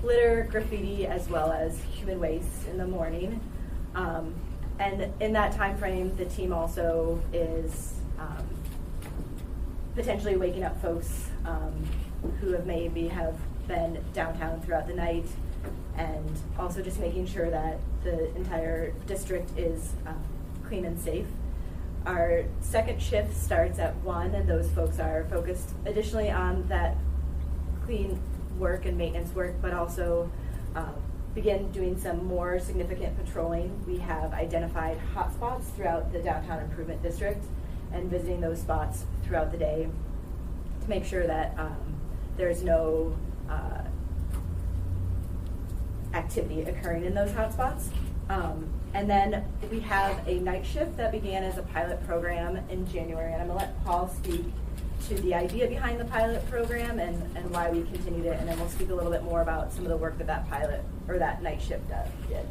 litter, graffiti, as well as human waste in the morning. And in that time frame, the team also is potentially waking up folks who maybe have been downtown throughout the night, and also just making sure that the entire district is clean and safe. Our second shift starts at 1, and those folks are focused additionally on that clean work and maintenance work, but also begin doing some more significant patrolling. We have identified hotspots throughout the downtown improvement district and visiting those spots throughout the day to make sure that there's no activity occurring in those hotspots. And then we have a night shift that began as a pilot program in January, and I'm going to let Paul speak to the idea behind the pilot program and why we continued it, and then we'll speak a little bit more about some of the work that pilot or that night shift did.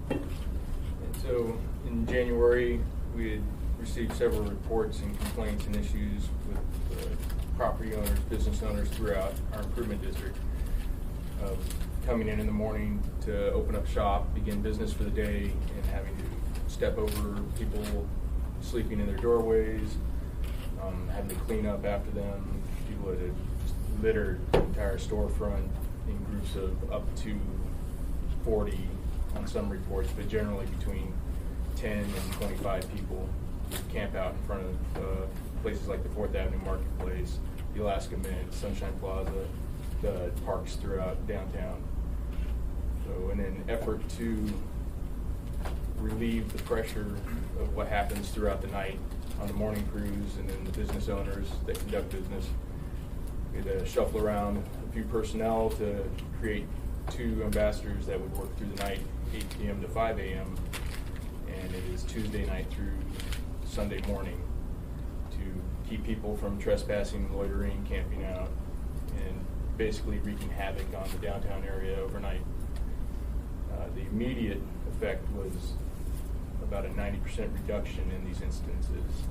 And so in January, we had received several reports and complaints and issues with property owners, business owners throughout our improvement district of coming in the morning to open up shop, begin business for the day, and having to step over people sleeping in their doorways, having to clean up after them. People had just littered the entire storefront in groups of up to 40 on some reports, but generally between 10 and 25 people would camp out in front of places like the 4th Avenue Marketplace, the Alaska Mint, Sunshine Plaza, the parks throughout downtown. So in an effort to relieve the pressure of what happens throughout the night on the morning crews and then the business owners that conduct business, we had to shuffle around a few personnel to create 2 ambassadors that would work through the night, 8 p.m. to 5 a.m. And it is Tuesday night through Sunday morning to keep people from trespassing, loitering, camping out, and basically wreaking havoc on the downtown area overnight. The immediate effect was about a 90% reduction in these instances.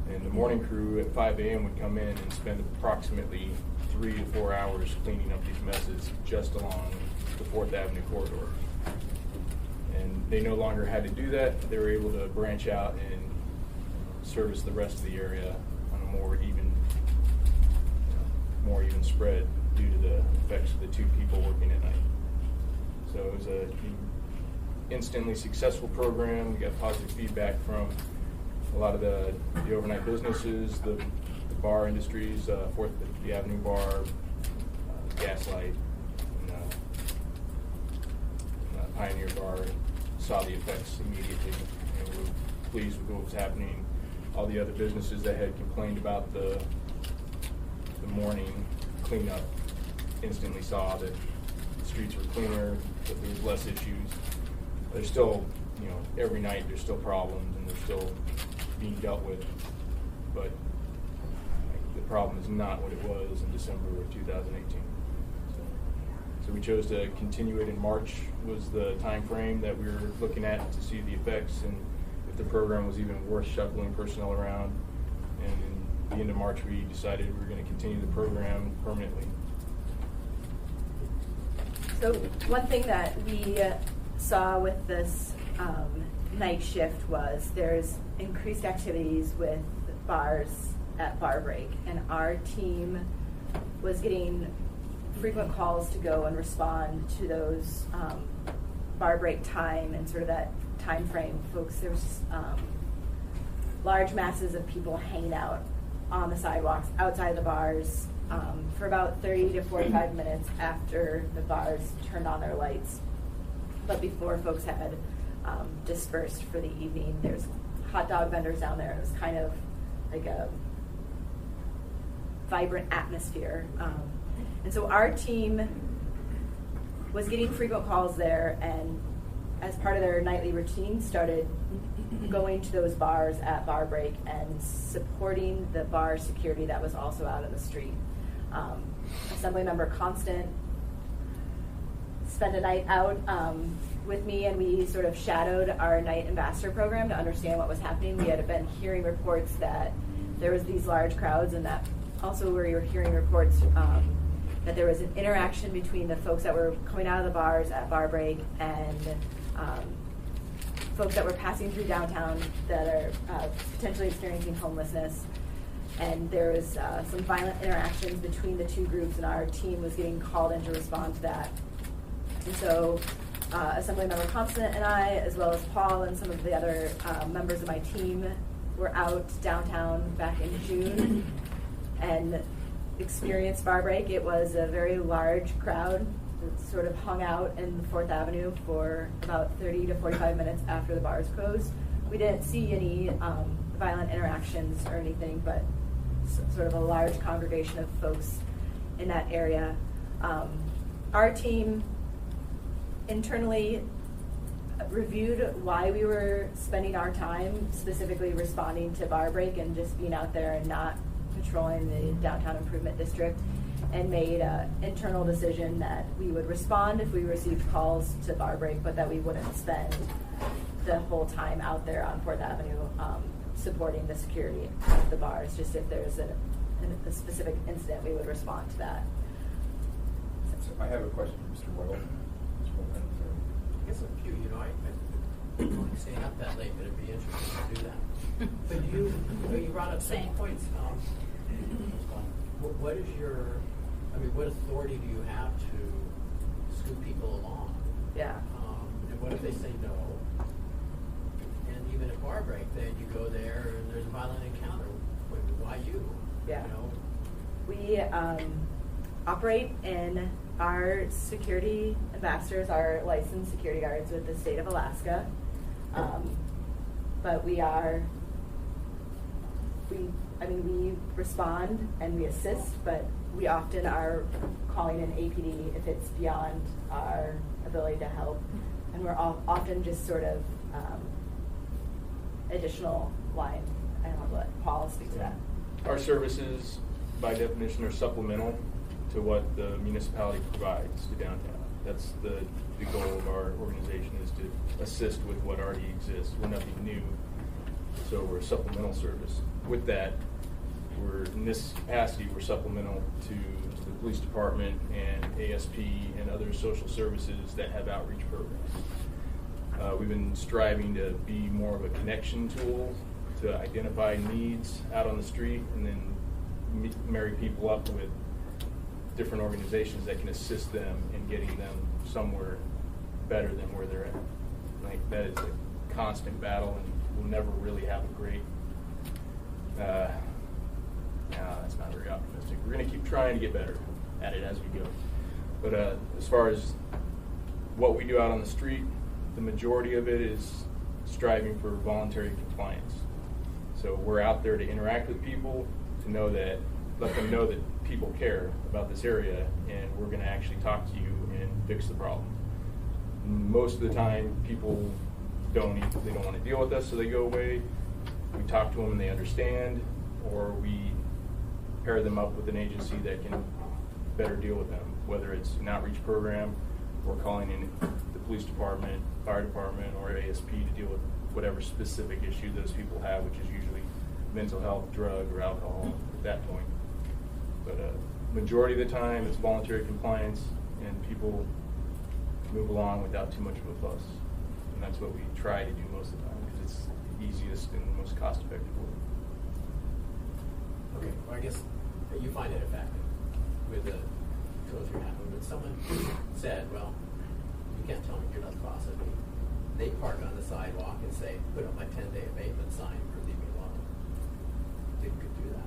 And the morning crew at 5 a.m. would come in and spend approximately 3 to 4 hours cleaning up these messes just along the 4th Avenue corridor. And they no longer had to do that. They were able to branch out and service the rest of the area on a more even spread due to the effects of the 2 people working at night. So it was an instantly successful program. We got positive feedback from a lot of the overnight businesses, the bar industries, 4th Avenue Bar, Gaslight, and Pioneer Bar saw the effects immediately, and we were pleased with what was happening. All the other businesses that had complained about the morning cleanup instantly saw that the streets were cleaner, that there was less issues. There's still, every night there's still problems and they're still being dealt with, but the problem is not what it was in December of 2018. So we chose to continue it in March was the time frame that we were looking at to see the effects and if the program was even worth shuffling personnel around. And in the end of March, we decided we were going to continue the program permanently. So one thing that we saw with this night shift was there's increased activities with bars at bar break, and our team was getting frequent calls to go and respond to those bar break time and sort of that time frame. Folks, there's large masses of people hanging out on the sidewalks outside the bars for about 30 to 45 minutes after the bars turned on their lights, but before folks had dispersed for the evening. There's hot dog vendors down there. It was kind of like a vibrant atmosphere. And so our team was getting frequent calls there, and as part of their nightly routine started going to those bars at bar break and supporting the bar security that was also out in the street. Assemblymember Constant spent a night out with me, and we sort of shadowed our night ambassador program to understand what was happening. We had been hearing reports that there was these large crowds, and that also we were hearing reports that there was an interaction between the folks that were coming out of the bars at bar break and folks that were passing through downtown that are potentially experiencing homelessness. And there was some violent interactions between the two groups, and our team was getting called in to respond to that. And so Assemblymember Thompson and I, as well as Paul and some of the other members of my team, were out downtown back in June and experienced bar break. It was a very large crowd that sort of hung out in the 4th Avenue for about 30 to 45 minutes after the bars closed. We didn't see any violent interactions or anything, but sort of a large congregation of folks in that area. Our team internally reviewed why we were spending our time specifically responding to bar break and just being out there and not patrolling the downtown improvement district, and made an internal decision that we would respond if we received calls to bar break, but that we wouldn't spend the whole time out there on 4th Avenue supporting the security of the bars. Just if there's a specific incident, we would respond to that. So I have a question for Mr. Royal. I guess a few, I don't staying up that late, but it'd be interesting to do that. But you brought up some points. What is what authority do you have to scoop people along? Yeah. And what if they say no? And even at bar break, then you go there and there's a violent encounter. Why you? Yeah. We operate in our security ambassadors, our licensed security guards with the state of Alaska. But we respond and we assist, but we often are calling in APD if it's beyond our ability to help. And we're often just sort of additional line. I don't know, let Paul speak to that. Our services, by definition, are supplemental to what the municipality provides to downtown. That's the goal of our organization, is to assist with what already exists. We're nothing new, so we're a supplemental service. With that, in this capacity, we're supplemental to the police department and ASP and other social services that have outreach programs. We've been striving to be more of a connection tool to identify needs out on the street and then marry people up with different organizations that can assist them in getting them somewhere better than where they're at. Like, that is a constant battle, and we'll never really have a great, that's not very optimistic. We're going to keep trying to get better at it as we go. But as far as what we do out on the street, the majority of it is striving for voluntary compliance. So we're out there to interact with people, to let them know that people care about this area, and we're going to actually talk to you and fix the problem. Most of the time, people they don't want to deal with us, so they go away. We talk to them and they understand, or we pair them up with an agency that can better deal with them, whether it's an outreach program or calling in the police department, fire department, or ASP to deal with whatever specific issue those people have, which is usually mental health, drug, or alcohol at that point. But majority of the time, it's voluntary compliance, and people move along without too much of a fuss. And that's what we try to do most of the time, because it's the easiest and most cost-effective way. Okay, well, I guess you find it effective with the tools you have. But someone said, well, you can't tell me you're not bossing me. They park on the sidewalk and say, put up my 10-day abatement sign or leave me alone. They could do that.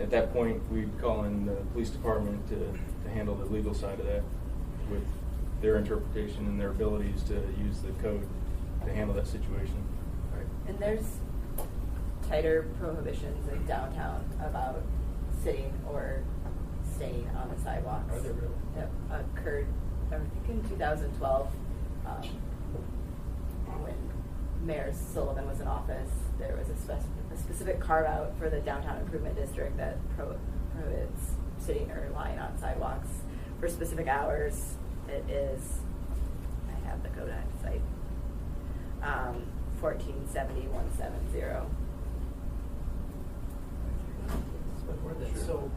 At that point, we call in the police department to handle the legal side of that with their interpretation and their abilities to use the code to handle that situation. Right. And there's tighter prohibitions in downtown about sitting or staying on the sidewalks. Are there really? That occurred, I think, in 2012, when Mayor Sullivan was in office. There was a specific carve-out for the downtown improvement district that prohibits sitting or lying on sidewalks for specific hours. It is, I have the code on site, 1470-170. So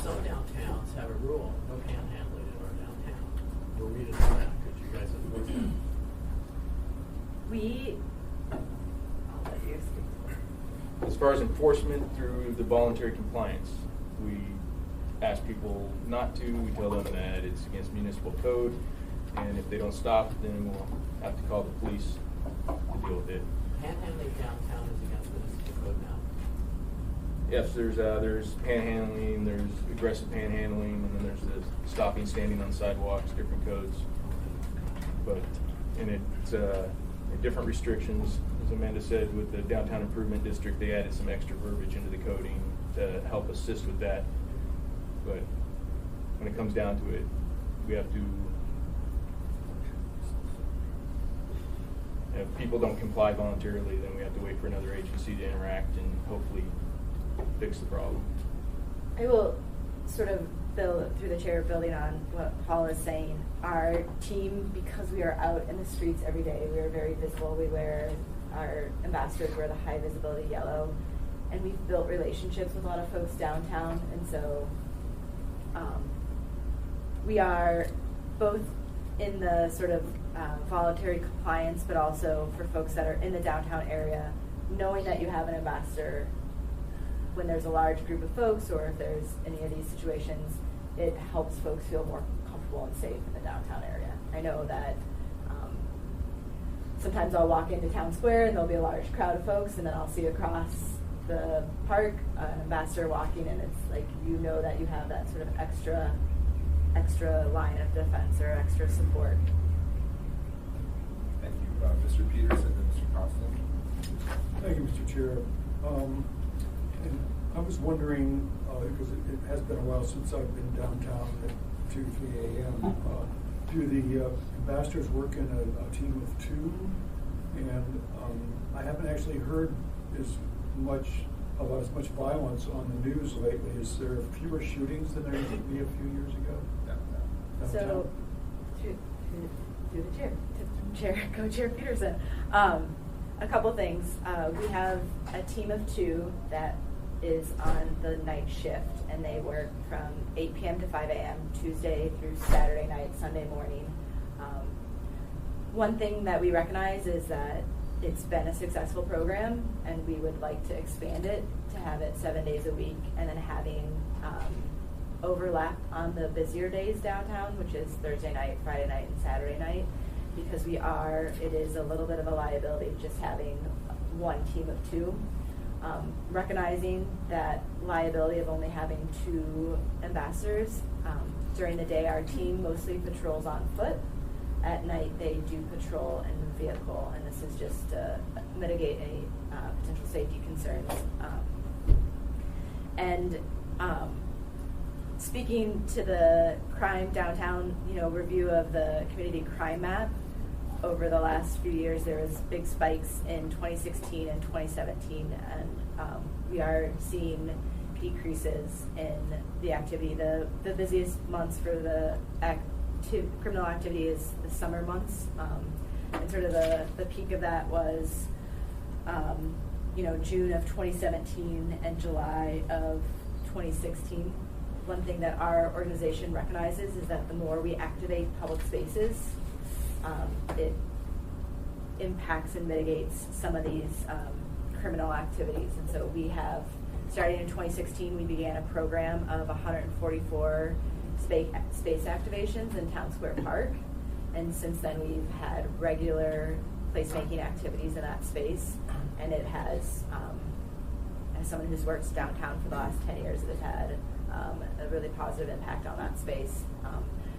some downtown have a rule, no panhandling in our downtown. We'll read it on that, could you guys enforce that? I'll let you speak. As far as enforcement through the voluntary compliance, we ask people not to. We tell them that it's against municipal code, and if they don't stop, then we'll have to call the police to deal with it. Panhandling downtown is against municipal code now. Yes, there's panhandling, there's aggressive panhandling, and then there's the stopping, standing on sidewalks, different codes. And it's different restrictions. As Amanda said, with the downtown improvement district, they added some extra verbiage into the coding to help assist with that. But when it comes down to it, we have to, if people don't comply voluntarily, then we have to wait for another agency to interact and hopefully fix the problem. I will sort of build through the chair, building on what Paul is saying. Our team, because we are out in the streets every day, we are very visible. Our ambassadors wear the high visibility yellow, and we've built relationships with a lot of folks downtown, and so we are both in the sort of voluntary compliance, but also for folks that are in the downtown area, knowing that you have an ambassador when there's a large group of folks, or if there's any of these situations, it helps folks feel more comfortable and safe in the downtown area. I know that sometimes I'll walk into town square and there'll be a large crowd of folks, and then I'll see across the park an ambassador walking, and it's like, you know that you have that sort of extra line of defense or extra support. Thank you. Mr. Peters and then Mr. Constant. Thank you, Mr. Chair. And I was wondering, because it has been a while since I've been downtown at 2, 3 a.m., do the ambassadors work in a team of 2? And I haven't actually heard about as much violence on the news lately. Is there fewer shootings than there used to be a few years ago? So, through the chair, Co-Chair Peterson, a couple things. We have a team of 2 that is on the night shift, and they work from 8 p.m. to 5 a.m. Tuesday through Saturday night, Sunday morning. One thing that we recognize is that it's been a successful program, and we would like to expand it to have it 7 days a week, and then having overlap on the busier days downtown, which is Thursday night, Friday night, and Saturday night, because it is a little bit of a liability just having one team of 2. Recognizing that liability of only having 2 ambassadors. During the day, our team mostly patrols on foot. At night, they do patrol in vehicle, and this is just to mitigate any potential safety concerns. Speaking to the crime downtown, review of the community crime map, over the last few years, there was big spikes in 2016 and 2017, and we are seeing decreases in the activity. The busiest months for the criminal activity is the summer months, and sort of the peak of that was, June of 2017 and July of 2016. One thing that our organization recognizes is that the more we activate public spaces, it impacts and mitigates some of these criminal activities. And so we have, starting in 2016, we began a program of 144 space activations in Town Square Park. And since then, we've had regular placemaking activities in that space. And it has, as someone who's worked downtown for the last 10 years, it has had a really positive impact on that space,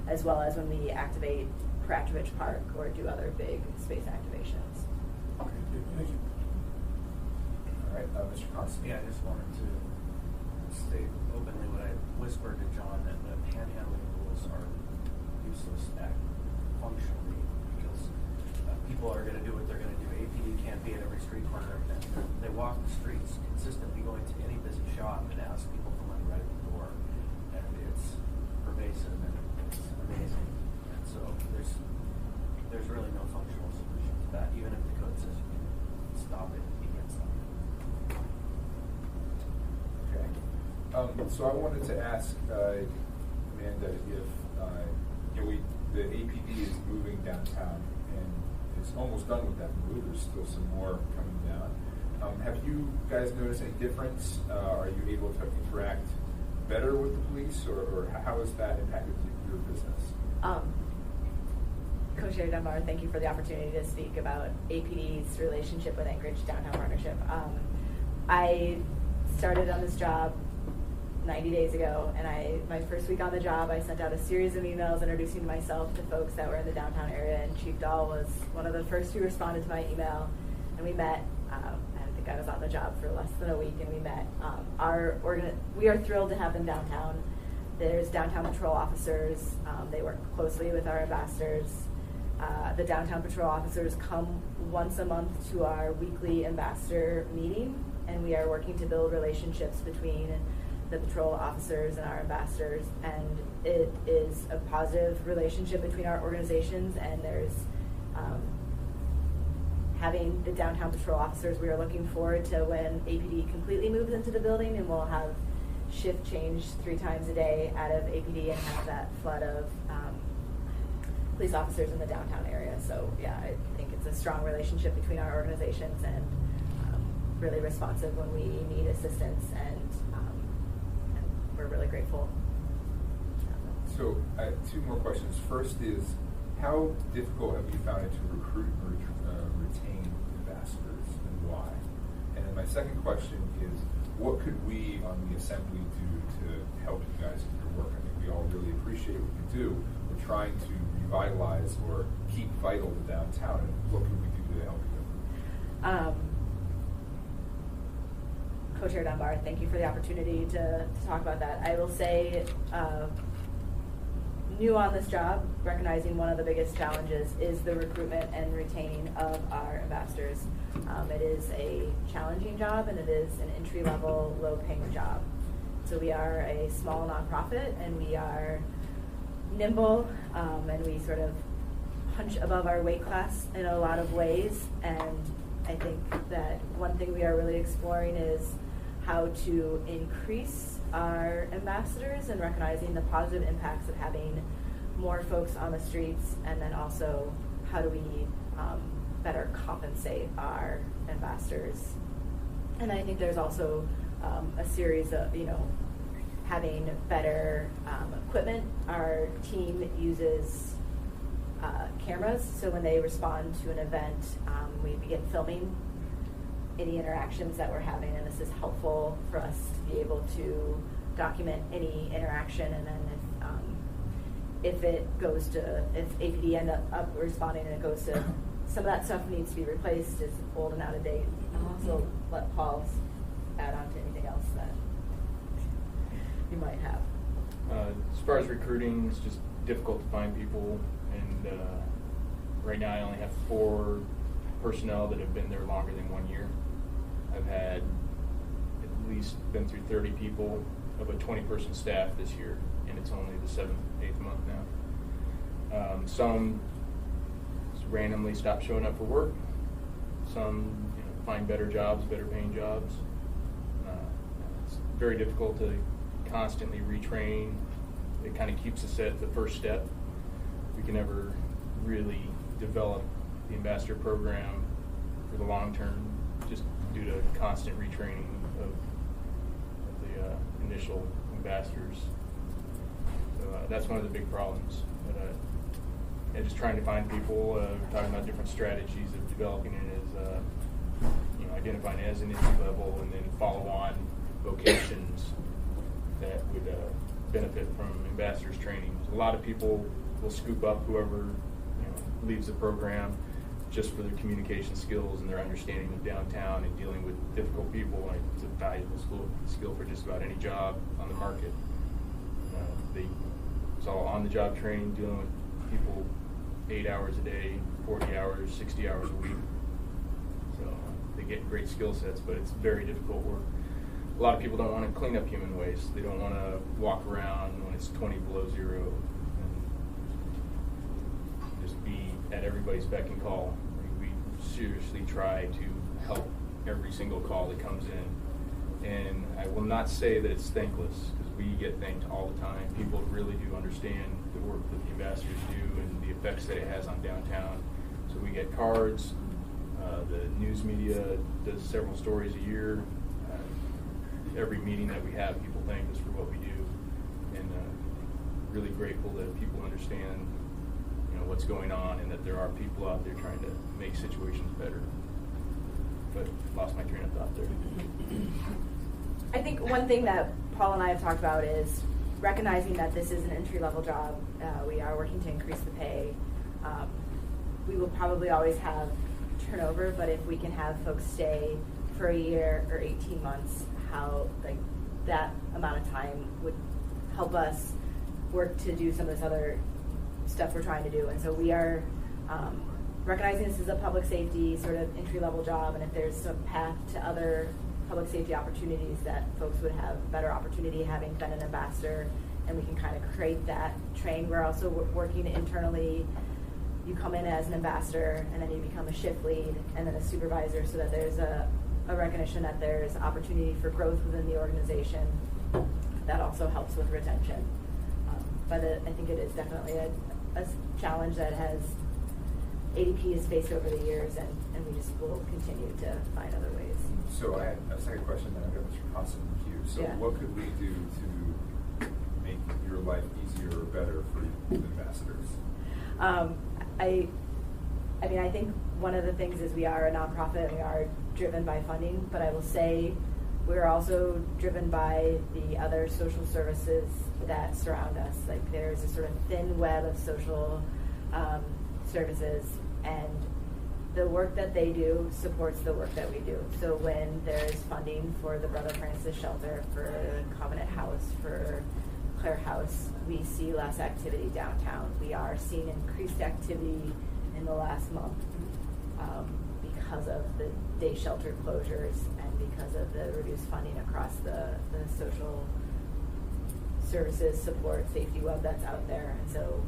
as well as when we activate Pratovich Park or do other big space activations. Okay, thank you. All right, Mr. Constant. Yeah, I just wanted to state openly what I whispered to John, that the panhandling rules are useless functionally, because people are going to do what they're going to do. APD can't be at every street corner. And they walk the streets consistently, going to any busy shop and ask people for money right at the door, and it's pervasive and it's amazing. And so there's really no functional solution to that. Even if the code says you can stop it, you can't stop it. Okay. So I wanted to ask Amanda, if the APD is moving downtown and it's almost done with that move. There's still some more coming down. Have you guys noticed any difference? Are you able to interact better with the police, or how has that impacted your business? Co-Chair Dunbar, thank you for the opportunity to speak about APD's relationship with Anchorage Downtown Partnership. I started on this job 90 days ago, and my first week on the job, I sent out a series of emails introducing myself to folks that were in the downtown area, and Chief Dahl was one of the first who responded to my email, and we met. I think I was on the job for less than a week, and we met. We are thrilled to have them downtown. There's downtown patrol officers. They work closely with our ambassadors. The downtown patrol officers come once a month to our weekly ambassador meeting, and we are working to build relationships between the patrol officers and our ambassadors, and it is a positive relationship between our organizations, and there's having the downtown patrol officers. We are looking forward to when APD completely moves into the building, and we'll have shift change 3 times a day out of APD and have that flood of police officers in the downtown area. So yeah, I think it's a strong relationship between our organizations, and really responsive when we need assistance, and we're really grateful. So I have 2 more questions. First is, how difficult have you found it to recruit or retain ambassadors, and why? And then my second question is, what could we on the Assembly do to help you guys with your work? I think we all really appreciate what you do. We're trying to revitalize or keep vital the downtown, and what can we do to help you? Co-Chair Dunbar, thank you for the opportunity to talk about that. I will say, new on this job, recognizing one of the biggest challenges is the recruitment and retaining of our ambassadors. It is a challenging job, and it is an entry-level, low-paying job. So we are a small nonprofit, and we are nimble, and we sort of punch above our weight class in a lot of ways. And I think that one thing we are really exploring is how to increase our ambassadors and recognizing the positive impacts of having more folks on the streets, and then also how do we better compensate our ambassadors. And I think there's also a series of, having better equipment. Our team uses cameras, so when they respond to an event, we begin filming any interactions that we're having, and this is helpful for us to be able to document any interaction, and then if APD end up responding and it goes to, some of that stuff needs to be replaced, it's old and out of date. I'll also let Paul add on to anything else that you might have. As far as recruiting, it's just difficult to find people, and right now I only have 4 personnel that have been there longer than 1 year. I've had at least been through 30 people of a 20-person staff this year, and it's only the 7th, 8th month now. Some just randomly stop showing up for work. Some find better jobs, better paying jobs. It's very difficult to constantly retrain. It kind of keeps us at the first step. We can never really develop the ambassador program for the long term, just due to constant retraining of the initial ambassadors. So that's one of the big problems. But just trying to find people. We're talking about different strategies of developing it as identifying it as an entry level, and then follow on vocations that would benefit from ambassadors training. A lot of people will scoop up whoever leaves the program just for their communication skills and their understanding of downtown and dealing with difficult people. And it's a valuable skill for just about any job on the market. It's all on-the-job training, dealing with people 8 hours a day, 40 hours, 60 hours a week. So they get great skill sets, but it's very difficult work. A lot of people don't want to clean up human waste. They don't want to walk around when it's 20 below zero and just be at everybody's beck and call. We seriously try to help every single call that comes in. And I will not say that it's thankless, because we get thanked all the time. People really do understand the work that the ambassadors do and the effects that it has on downtown. So we get cards. The news media does several stories a year. Every meeting that we have, people thank us for what we do, and really grateful that people understand, what's going on, and that there are people out there trying to make situations better. But lost my train of thought there. I think one thing that Paul and I have talked about is recognizing that this is an entry-level job. We are working to increase the pay. We will probably always have turnover, but if we can have folks stay for a year or 18 months, how that amount of time would help us work to do some of this other stuff we're trying to do. And so we are recognizing this is a public safety sort of entry-level job, and if there's some path to other public safety opportunities that folks would have better opportunity having been an ambassador, and we can kind of create that train. We're also working internally. You come in as an ambassador, and then you become a shift lead, and then a supervisor, so that there's a recognition that there's opportunity for growth within the organization. That also helps with retention. But I think it is definitely a challenge that ADP has faced over the years, and we just will continue to find other ways. So I had a second question, then I've got Mr. Constant in queue. So Yeah. what could we do to make your life easier or better for ambassadors? I think one of the things is we are a nonprofit and we are driven by funding, but I will say we're also driven by the other social services that surround us. Like, there's a sort of thin web of social services, and the work that they do supports the work that we do. So when there's funding for the Brother Francis Shelter, for Covenant House, for Clare House, we see less activity downtown. We are seeing increased activity in the last month because of the day shelter closures and because of the reduced funding across the social services support safety web that's out there. And so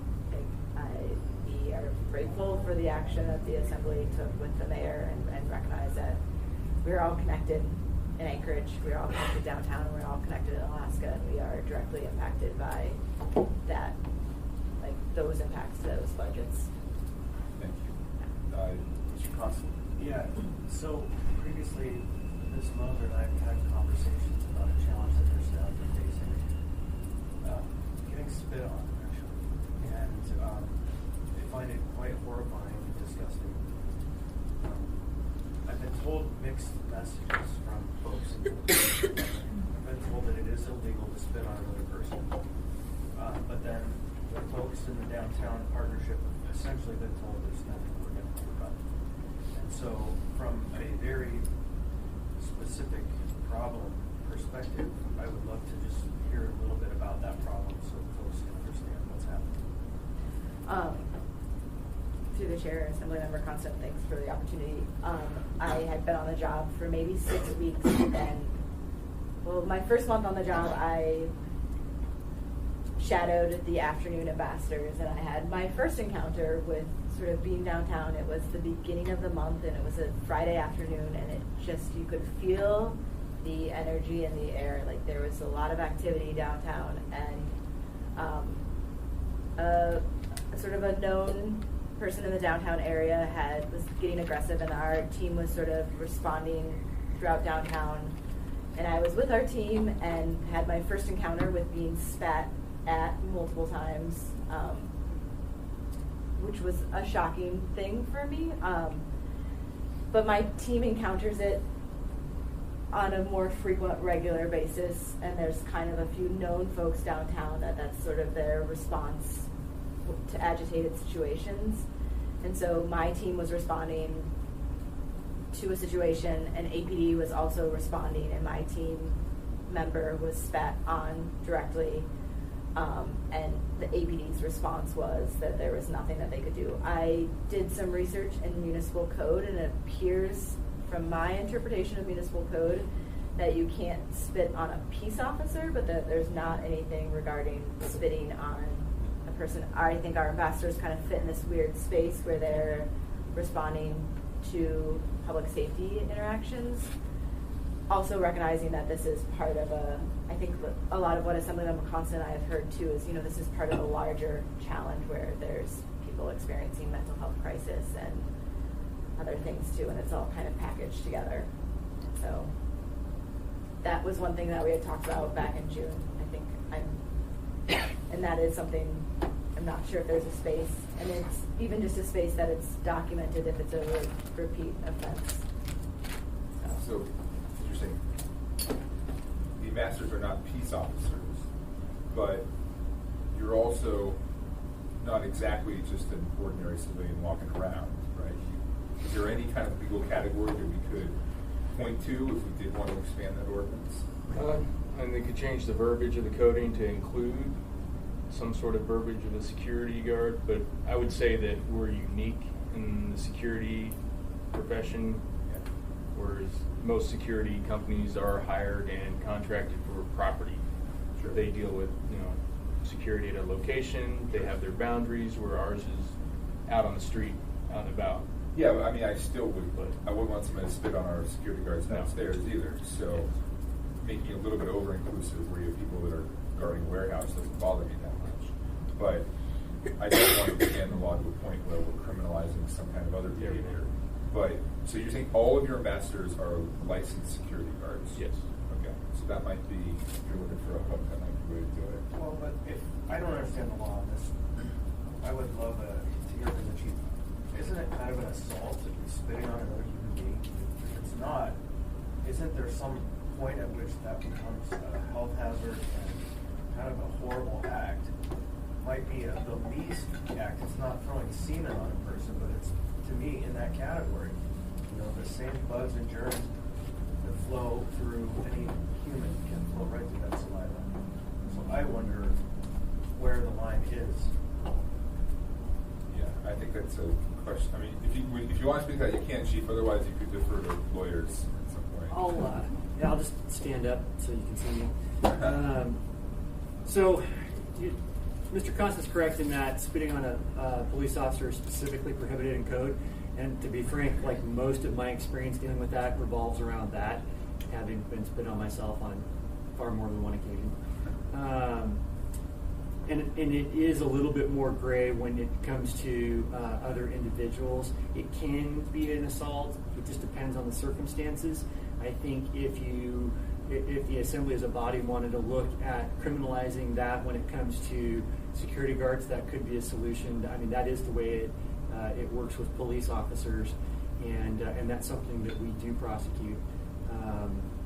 we are grateful for the action that the Assembly took with the mayor, and recognize that we're all connected in Anchorage, we're all connected downtown, and we're all connected in Alaska, and we are directly impacted by that, those impacts to those budgets. Thank you. Mr. Constant? Yeah, so previously this month, I've had conversations about a challenge that their staff are facing, getting spit on, actually. And they find it quite horrifying and disgusting. I've been told mixed messages from folks. I've been told that it is illegal to spit on another person. But then the folks in the downtown partnership have essentially been told there's nothing we're going to do about it. And so from a very specific problem perspective, I would love to just hear a little bit about that problem so folks can understand what's happening. Through the chair, Assemblymember Constant, thanks for the opportunity. I had been on the job for maybe 6 weeks, and my first month on the job, I shadowed the afternoon ambassadors, and I had my first encounter with sort of being downtown. It was the beginning of the month, and it was a Friday afternoon, and it just, you could feel the energy in the air. Like, there was a lot of activity downtown, and sort of a known person in the downtown area was getting aggressive, and our team was sort of responding throughout downtown. And I was with our team and had my first encounter with being spat at multiple times, which was a shocking thing for me. But my team encounters it on a more frequent, regular basis, and there's kind of a few known folks downtown that's sort of their response to agitated situations. And so my team was responding to a situation, and APD was also responding, and my team member was spat on directly, and the APD's response was that there was nothing that they could do. I did some research in municipal code, and it appears from my interpretation of municipal code that you can't spit on a peace officer, but that there's not anything regarding spitting on a person. I think our ambassadors kind of fit in this weird space where they're responding to public safety interactions. also recognizing that this is part of I think a lot of what Assemblyman McConstant and I have heard too is, this is part of a larger challenge where there's people experiencing mental health crisis and other things too, and it's all kind of packaged together. So that was one thing that we had talked about back in June. I think and that is something, I'm not sure if there's a space, and it's even just a space that it's documented if it's a repeat offense. So you're saying the ambassadors are not peace officers, but you're also not exactly just an ordinary civilian walking around, right? Is there any kind of legal category that we could point to if we did want to expand that ordinance? And they could change the verbiage of the coding to include some sort of verbiage of a security guard, but I would say that we're unique in the security profession, whereas most security companies are hired and contracted for property. Sure. They deal with, security at a location, they have their boundaries, where ours is out on the street, out and about. Yeah, I mean, I still would, I wouldn't want somebody to spit on our security guards downstairs either, so making it a little bit over-inclusive where you have people that are guarding a warehouse doesn't bother me that much. But I don't want to expand the law to a point where we're criminalizing some kind of other behavior. But, so you're saying all of your ambassadors are licensed security guards? Yes. Okay, so that might be, if you're looking for a hook, that might be the way to do it. Well, but if, I don't understand the law on this, I would love to hear from the chief. Isn't it kind of an assault if you're spitting on another human being? If it's not, isn't there some point at which that becomes a health hazard and kind of a horrible act? Might be the least act. It's not throwing semen on a person, but it's, to me, in that category. The same bugs and germs that flow through any human can flow right through that saliva. So I wonder where the line is. Yeah, I think that's a question. I mean, if you want to speak to that, you can, Chief. Otherwise, you could defer to lawyers at some point. I'll just stand up so you can see me. So, Mr. Constant's correct in that spitting on a police officer is specifically prohibited in code. And to be frank, like most of my experience dealing with that revolves around that, having been spit on myself on far more than one occasion. And it is a little bit more gray when it comes to other individuals. It can be an assault. It just depends on the circumstances. I think if the assembly as a body wanted to look at criminalizing that when it comes to security guards, that could be a solution. I mean, that is the way it works with police officers, and that's something that we do prosecute.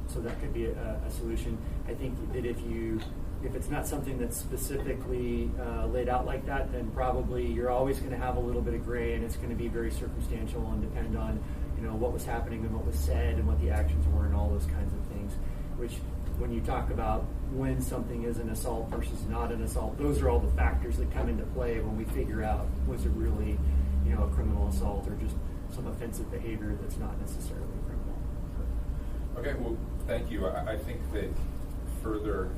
So that could be a solution. I think that if it's not something that's specifically laid out like that, then probably you're always going to have a little bit of gray, and it's going to be very circumstantial and depend on what was happening and what was said and what the actions were and all those kinds of things. Which, when you talk about when something is an assault versus not an assault, those are all the factors that come into play when we figure out was it really a criminal assault or just some offensive behavior that's not necessarily criminal. Okay, well, thank you. I think that further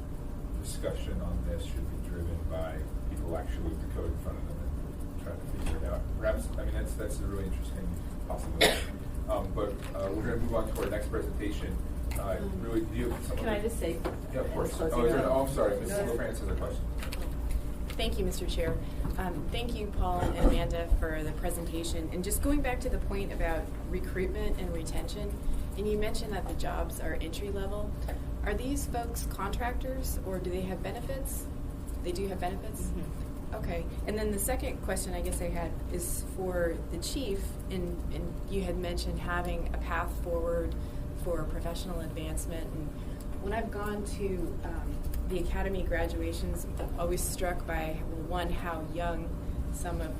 discussion on this should be driven by people actually with the code in front of them and trying to figure it out. Perhaps, that's a really interesting possibility. But we're going to move on to our next presentation. Really, do you have someone? Can I just say? Yeah, of course. closing I'm note? sorry. Mrs. LaFrance has a question. Thank you, Mr. Chair. Thank you, Paul and Amanda, for the presentation. And just going back to the point about recruitment and retention, and you mentioned that the jobs are entry level. Are these folks contractors or do they have benefits? They do have benefits? Mm-hmm. Okay. And then the second question I guess I had is for the chief, and you had mentioned having a path forward for professional advancement. And when I've gone to the academy graduations, I'm always struck by, one, how young some of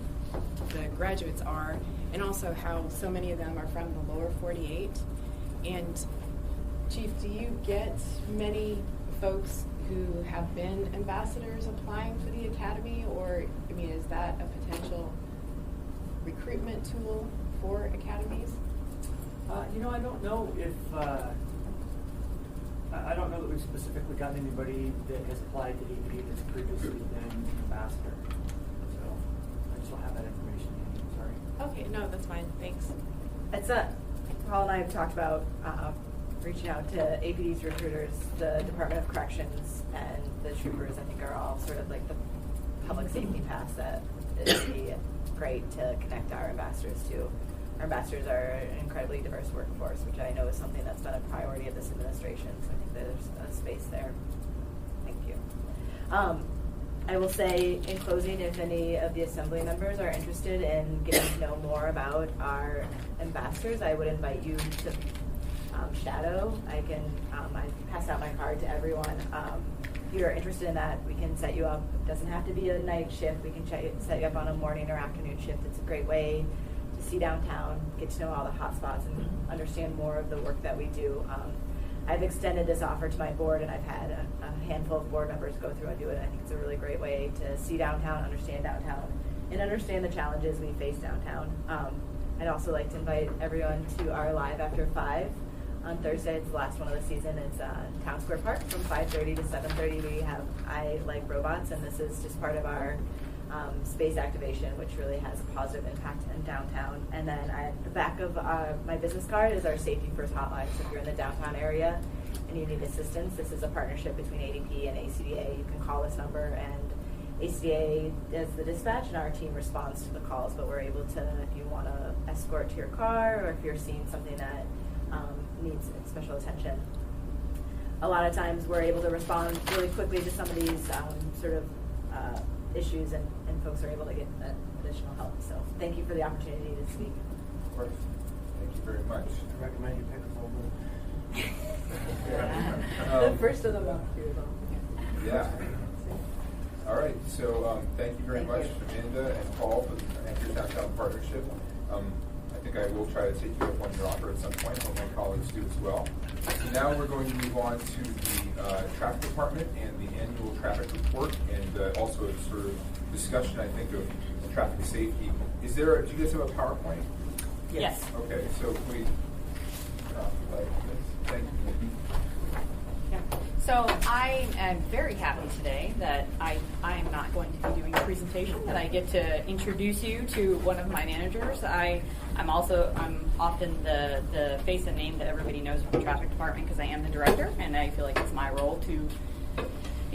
the graduates are, and also how so many of them are from the lower 48. And Chief, do you get many folks who have been ambassadors applying for the academy, or is that a potential recruitment tool for academies? I don't know if I don't know that we've specifically gotten anybody that has applied to AD that's previously been an ambassador. So I just don't have that information yet. Sorry. Okay, no, that's fine. Thanks. Paul and I have talked about reaching out to APD's recruiters, the Department of Corrections, and the troopers, I think are all sort of like the public safety paths that it'd be great to connect our ambassadors to. Our ambassadors are an incredibly diverse workforce, which I know is something that's been a priority of this administration, so I think there's a space there. Thank you. I will say in closing, if any of the assembly members are interested in getting to know more about our ambassadors, I would invite you to shadow. I pass out my card to everyone. If you're interested in that, we can set you up. It doesn't have to be a night shift. We can set you up on a morning or afternoon shift. It's a great way to see downtown, get to know all the hot spots, and understand more of the work that we do. I've extended this offer to my board, and I've had a handful of board members go through and do it. I think it's a really great way to see downtown, understand downtown, and understand the challenges we face downtown. I'd also like to invite everyone to our Live After 5 on Thursday. It's the last one of the season. It's Town Square Park from 5:30 to 7:30. We have I Like Robots, and this is just part of our space activation, which really has a positive impact in downtown. And then at the back of my business card is our Safety First hotline. So if you're in the downtown area and you need assistance, this is a partnership between ADP and ACDA. You can call this number, and ACDA does the dispatch, and our team responds to the calls. But we're able to, if you want to escort to your car, or if you're seeing something that needs special attention. A lot of times we're able to respond really quickly to some of these sort of issues, and folks are able to get that additional help. So thank you for the opportunity to speak. Of course. Thank you very much. I recommend you pick a Yeah. The first of the month. Yeah. All right. So thank you very much, Amanda and Paul, for the Anchor Downtown Partnership. I think I will try to take you up on your offer at some point. Hope my colleagues do as well. So now we're going to move on to the traffic department and the annual traffic report, and also a sort of discussion, I think, of traffic safety. Do you guys have a PowerPoint? Yes. Okay, so can we thank you. So I am very happy today that I am not going to be doing a presentation, that I get to introduce you to one of my managers. I'm often the face and name that everybody knows from the traffic department because I am the director, and I feel like it's my role to,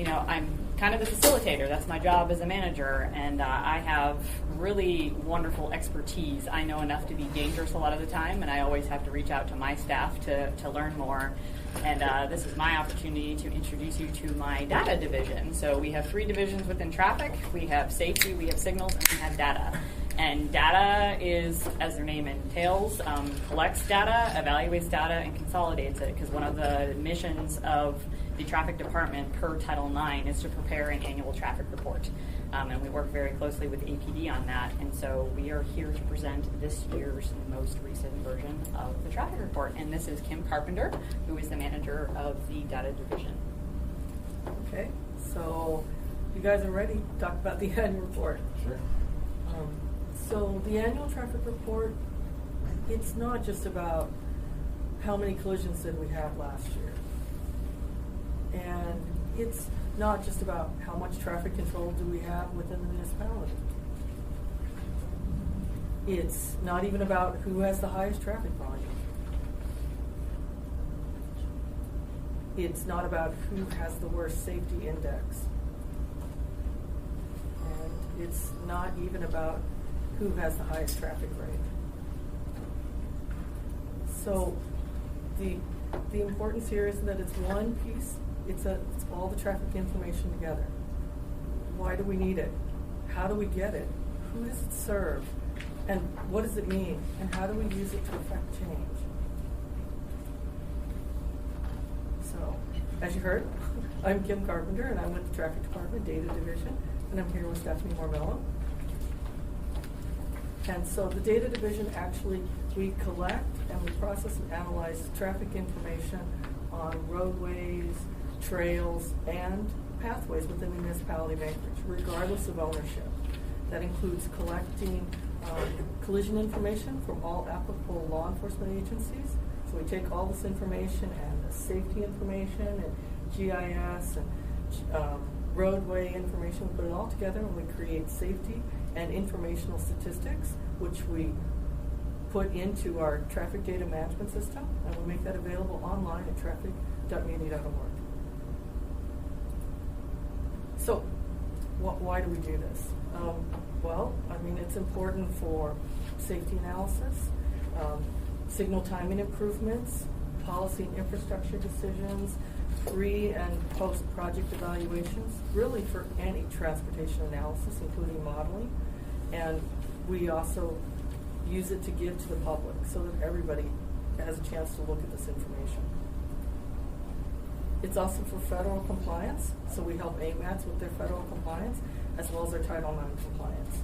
I'm kind of the facilitator. That's my job as a manager, and I have really wonderful expertise. I know enough to be dangerous a lot of the time, and I always have to reach out to my staff to learn more. And this is my opportunity to introduce you to my data division. So we have 3 divisions within traffic. We have safety, we have signals, and we have data. And data is, as their name entails, collects data, evaluates data, and consolidates it. Because one of the missions of the traffic department per Title IX is to prepare an annual traffic report. And we work very closely with APD on that. And so we are here to present this year's most recent version of the traffic report. And this is Kim Carpenter, who is the manager of the data division. Okay, so you guys are ready to talk about the annual report. Sure. So the annual traffic report, it's not just about how many collisions did we have last year. And it's not just about how much traffic control do we have within the municipality. It's not even about who has the highest traffic volume. It's not about who has the worst safety index. And it's not even about who has the highest traffic rate. So the importance here is that it's one piece. It's all the traffic information together. Why do we need it? How do we get it? Who does it serve? And what does it mean? And how do we use it to affect change? So, as you heard, I'm Kim Carpenter, and I'm with the Traffic Department Data Division, and I'm here with Stephanie Mormello. And so the Data Division, actually, we collect and we process and analyze traffic information on roadways, trails, and pathways within the municipality of Anchorage, regardless of ownership. That includes collecting collision information from all applicable law enforcement agencies. So we take all this information and the safety information and GIS and roadway information, we put it all together and we create safety and informational statistics, which we put into our traffic data management system, and we make that available online at traffic.muni.org. So, why do we do this? Well, I mean, it's important for safety analysis, signal timing improvements, policy and infrastructure decisions, pre- and post-project evaluations, really for any transportation analysis, including modeling. And we also use it to give to the public so that everybody has a chance to look at this information. It's also for federal compliance, so we help AMATs with their federal compliance as well as their Title IX compliance.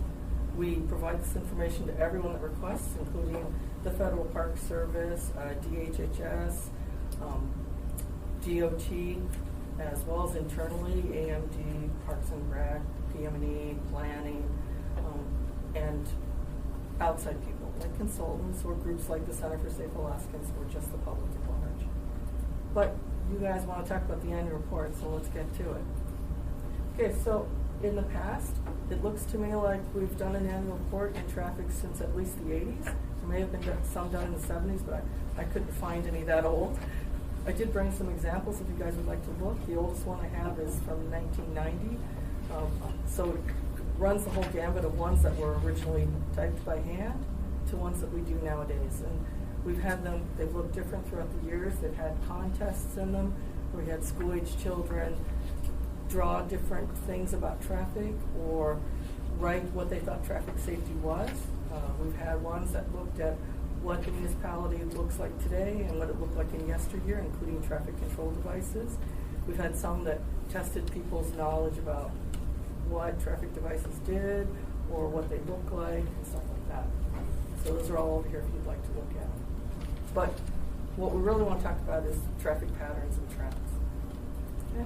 We provide this information to everyone that requests, including the Federal Park Service, DHHS, DOT, as well as internally, AMD, Parks and Rec, PM&E, planning, and outside people, like consultants or groups like the Center for Safe Alaskans or just the public at large. But you guys want to talk about the annual report, so let's get to it. Okay, so in the past, it looks to me like we've done an annual report in traffic since at least the 80s. There may have been some done in the 70s, but I couldn't find any that old. I did bring some examples if you guys would like to look. The oldest one I have is from 1990. So it runs the whole gambit of ones that were originally typed by hand to ones that we do nowadays. And we've had them, they've looked different throughout the years. They've had contests in them where we had school-age children draw different things about traffic or write what they thought traffic safety was. We've had ones that looked at what the municipality looks like today and what it looked like in yesteryear, including traffic control devices. We've had some that tested people's knowledge about what traffic devices did or what they look like and stuff like that. So those are all over here if you'd like to look at. But what we really want to talk about is traffic patterns and trends. Okay?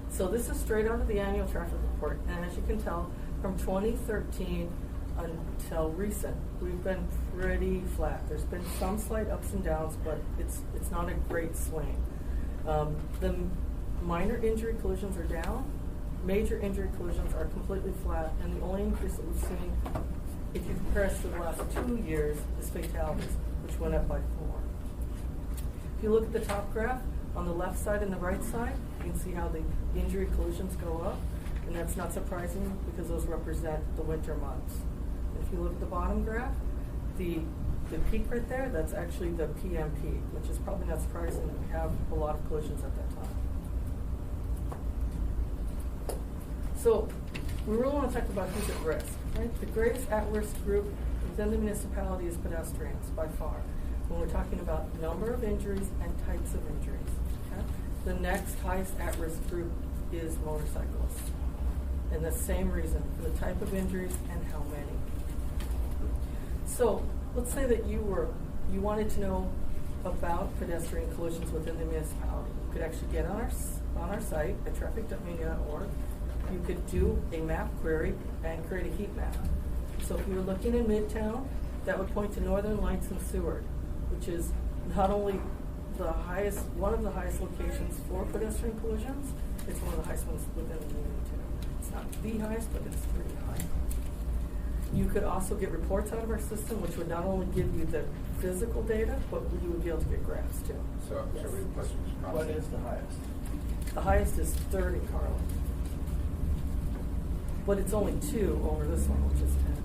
So this is straight out of the annual traffic report, and as you can tell, from 2013 until recent, we've been pretty flat. There's been some slight ups and downs, but it's not a great swing. The minor injury collisions are down. Major injury collisions are completely flat, and the only increase that we've seen, if you compare us to the last 2 years, is fatalities, which went up by 4. If you look at the top graph, on the left side and the right side, you can see how the injury collisions go up, and that's not surprising because those represent the winter months. If you look at the bottom graph, the peak right there, that's actually the PM peak, which is probably not surprising that we have a lot of collisions at that time. So we really want to talk about who's at risk, right? The greatest at-risk group within the municipality is pedestrians, by far, when we're talking about number of injuries and types of injuries. Okay? The next highest at-risk group is motorcyclists. And the same reason, for the type of injuries and how many. So let's say that you wanted to know about pedestrian collisions within the municipality. You could actually get on our site at traffic.muni.org. You could do a map query and create a heat map. So if you were looking in Midtown, that would point to Northern Lights and Seward, which is not only one of the highest locations for pedestrian collisions, it's one of the highest ones within the community too. It's not the highest, but it's pretty high. You could also get reports out of our system, which would not only give you the physical data, but you would be able to get graphs too. So, Yes. we have a question. What is the highest? The highest is 3rd in Carlin. But it's only 2 over this one, which is 10.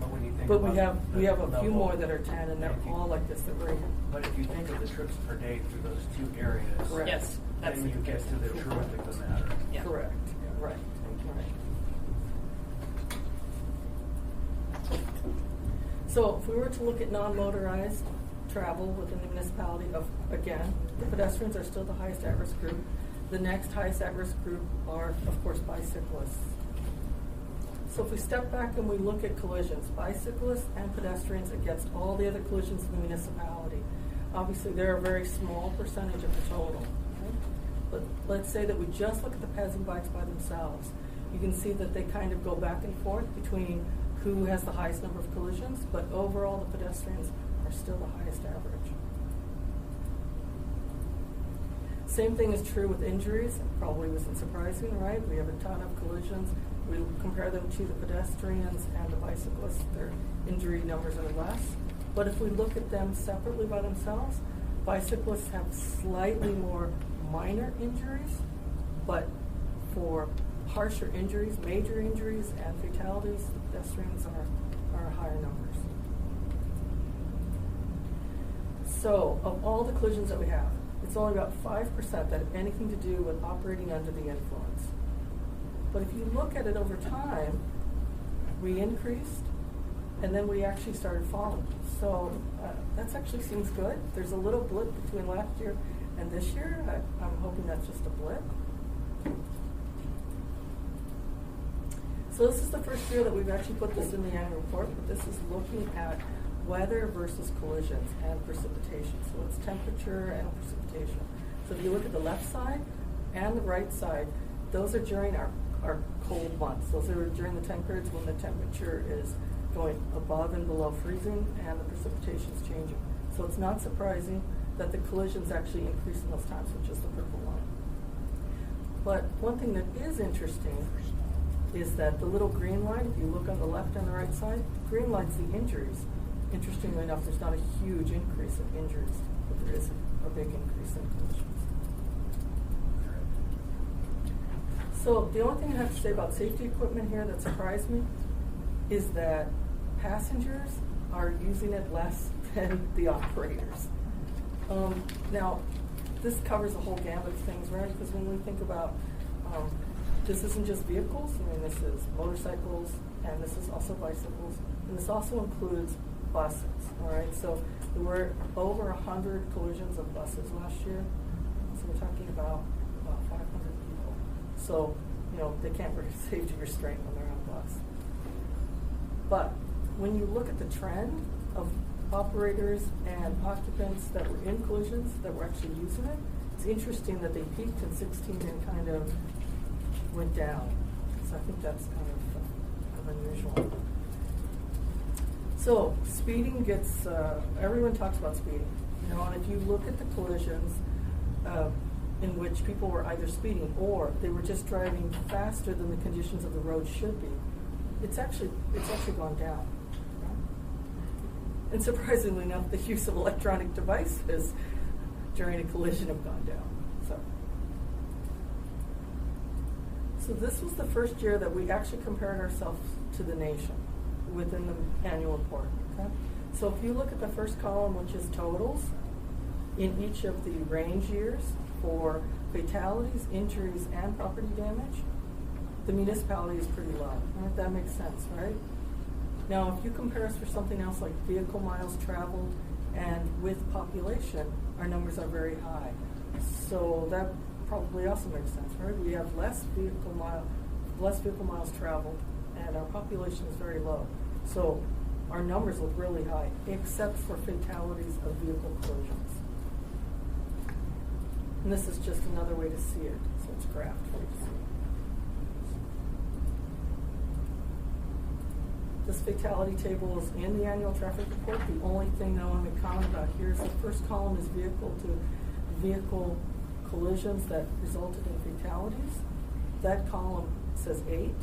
But when you think But about we have a the few level- more that are 10, and they're all like this. They're very. But if you think of the trips per day through those 2 areas, Correct. Yes, that's then you get to the truth of the matter. Yeah. Correct. Yeah. Right. Thank you. Right. So if we were to look at non-motorized travel within the municipality, again, the pedestrians are still the highest at-risk group. The next highest at-risk group are, of course, bicyclists. So if we step back and we look at collisions, bicyclists and pedestrians against all the other collisions in the municipality, obviously they're a very small percentage of the total. Okay? But let's say that we just look at the peds and bikes by themselves. You can see that they kind of go back and forth between who has the highest number of collisions, but overall the pedestrians are still the highest average. Same thing is true with injuries. Probably wasn't surprising, right? We have a ton of collisions. We compare them to the pedestrians and the bicyclists. Their injury numbers are less. But if we look at them separately by themselves, bicyclists have slightly more minor injuries, but for harsher injuries, major injuries, and fatalities, the pedestrians are higher numbers. So, of all the collisions that we have, it's only about 5% that have anything to do with operating under the influence. But if you look at it over time, we increased, and then we actually started falling. So that actually seems good. There's a little blip between last year and this year. I'm hoping that's just a blip. So this is the first year that we've actually put this in the annual report, but this is looking at weather versus collisions and precipitation. So it's temperature and precipitation. So if you look at the left side and the right side, those are during our cold months. Those are during the time periods when the temperature is going above and below freezing and the precipitation is changing. So it's not surprising that the collisions actually increase in those times, which is the purple line. But one thing that is interesting is that the little green line, if you look on the left and the right side, green line's the injuries. Interestingly enough, there's not a huge increase in injuries, but there is a big increase in collisions. So the only thing I have to say about safety equipment here that surprised me is that passengers are using it less than the operators. Now, this covers a whole gamut of things, right? Because when we think about, this isn't just vehicles. I mean, this is motorcycles, and this is also bicycles, and this also includes buses, all right? So there were over 100 collisions of buses last year. So we're talking about 500 people. So, you know, they can't wear safety restraint when they're on a bus. But when you look at the trend of operators and occupants that were in collisions that were actually using it, it's interesting that they peaked in 16 and kind of went down. So I think that's kind of unusual. So speeding gets, everyone talks about speeding, you know, and if you look at the collisions in which people were either speeding or they were just driving faster than the conditions of the road should be, it's actually gone down. And surprisingly enough, the use of electronic devices during a collision have gone down. So this was the first year that we actually compared ourselves to the nation within the annual report. Okay? So if you look at the first column, which is totals, in each of the range years for fatalities, injuries, and property damage, the municipality is pretty low. Right? That makes sense, right? Now, if you compare us for something else like vehicle miles traveled and with population, our numbers are very high. So that probably also makes sense, right? We have less vehicle miles traveled, and our population is very low. So our numbers look really high, except for fatalities of vehicle collisions. And this is just another way to see it. So it's graphed for you to see. This fatality table is in the annual traffic report. The only thing that I want to comment about here is the first column is vehicle to vehicle collisions that resulted in fatalities. That column says 8,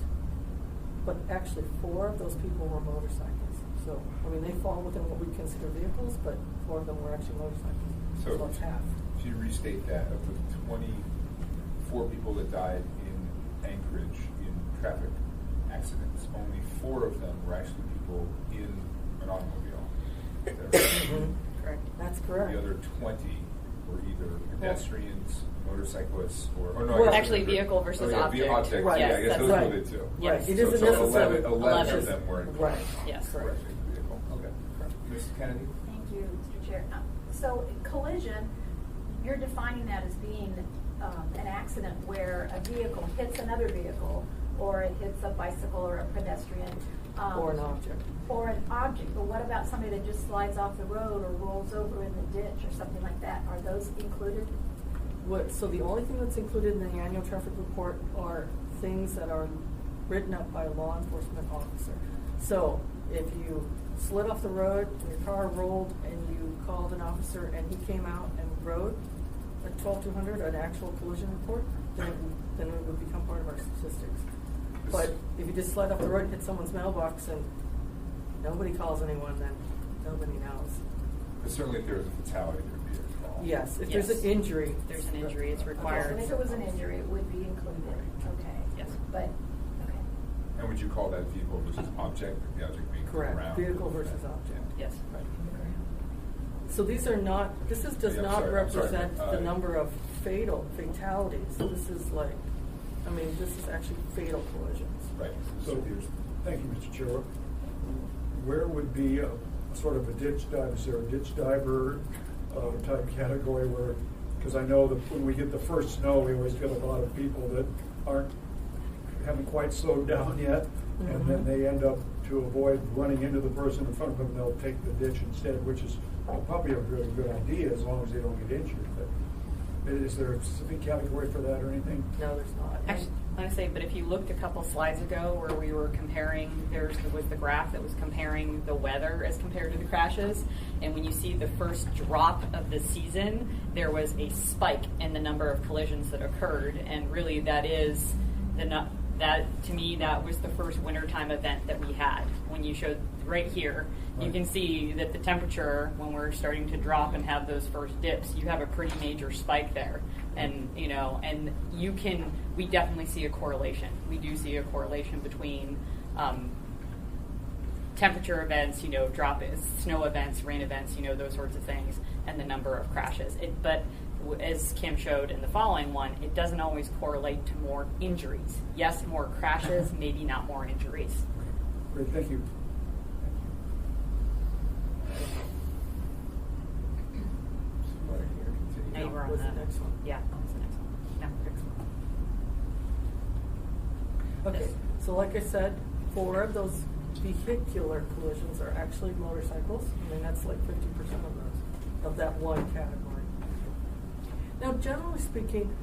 but actually 4 of those people were motorcycles. So, I mean, they fall within what we consider vehicles, but 4 of them were actually motorcycles. So that's half. If you restate that, of the 24 people that died in Anchorage in traffic accidents, only 4 of them were actually people in an automobile. Correct. That's correct. The other 20 were either pedestrians, motorcyclists, or no, Well, I guess actually, those are- vehicle versus yeah, object. object. Right. Yeah, I Yes, guess that's those right. were the two. Right. It So isn't so necessarily 11 of them were in right. Yes. Correct. vehicle. Okay. Ms. Kennedy? Thank you, Mr. Chair. So collision, you're defining that as being an accident where a vehicle hits another vehicle, or it hits a bicycle or a pedestrian. Or an object. Or an object. But what about somebody that just slides off the road or rolls over in the ditch or something like that? Are those included? So the only thing that's included in the annual traffic report are things that are written up by a law enforcement officer. So if you slid off the road, your car rolled, and you called an officer and he came out and rode, at 12,200, an actual collision report, then it would become part of our statistics. But if you just slide off the road and hit someone's mailbox and nobody calls anyone, then nobody knows. But certainly if there was a fatality, there'd be a call. Yes, if Yes. there's an injury. If there's an injury, it's required. And if it was an injury, it would be included, okay. Yes. But, okay. And would you call that vehicle versus object, the object being Correct, around? vehicle versus object. Yes. So these are not, does Yeah, not I'm sorry, represent the number of fatalities. This is like, I mean, this is actually fatal collisions. Right. So, thank you, Mr. Chair. Where would be a sort of a ditch dive? Is there a ditch diver type category where, because I know that when we get the first snow, we always get a lot of people that haven't quite slowed down yet, and then they end up, to avoid running into the person in front of them, they'll take the ditch instead, which is probably a really good idea as long as they don't get injured. But is there a specific category for that or anything? No, there's not. Actually, I want to say, but if you looked a couple slides ago where we were comparing, there was the graph that was comparing the weather as compared to the crashes, and when you see the first drop of the season, there was a spike in the number of collisions that occurred, and really that is that to me that was the first wintertime event that we had. When you showed right here, you can see that the temperature, when we're starting to drop and have those first dips, you have a pretty major spike there. And we definitely see a correlation. We do see a correlation between temperature events, snow events, rain events, those sorts of things, and the number of crashes. But as Kim showed in the following one, it doesn't always correlate to more injuries. Yes, more crashes, maybe not more injuries. Great, thank you. Now you were on Was the that. next one? Yeah, that's the next one. No, next one. Okay, so like I said, 4 of those vehicular collisions are actually motorcycles. I mean, that's like 50% of those, of that one category. Now, generally speaking,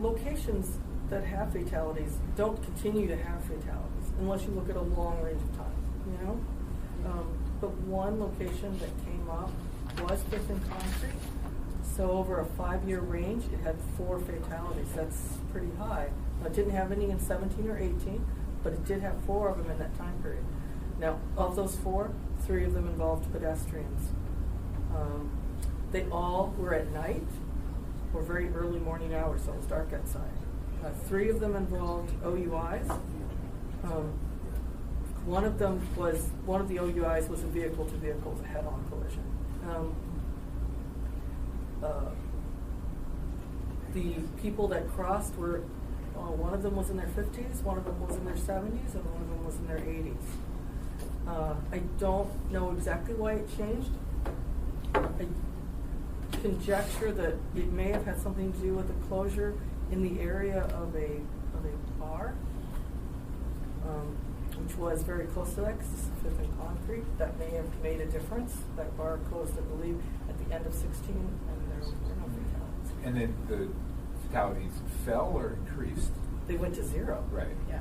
locations that have fatalities don't continue to have fatalities unless you look at a long range of time, But one location that came up was Fifth and Concrete. So over a 5-year range, it had 4 fatalities. That's pretty high. It didn't have any in 17 or 18, but it did have 4 of them in that time period. Now, of those 4, 3 of them involved pedestrians. They all were at night or very early morning hours, so it was dark outside. 3 of them involved OUIs. One of the OUIs was a vehicle-to-vehicle head-on collision. The people that crossed were, one of them was in their 50s, one of them was in their 70s, and one of them was in their 80s. I don't know exactly why it changed. I conjecture that it may have had something to do with the closure in the area of a bar, which was very close to that because this is Fifth and Concrete. That may have made a difference. That bar closed, I believe, at the end of 16, and there were no fatalities. And then the fatalities fell or increased? They went to 0. Right. Yeah.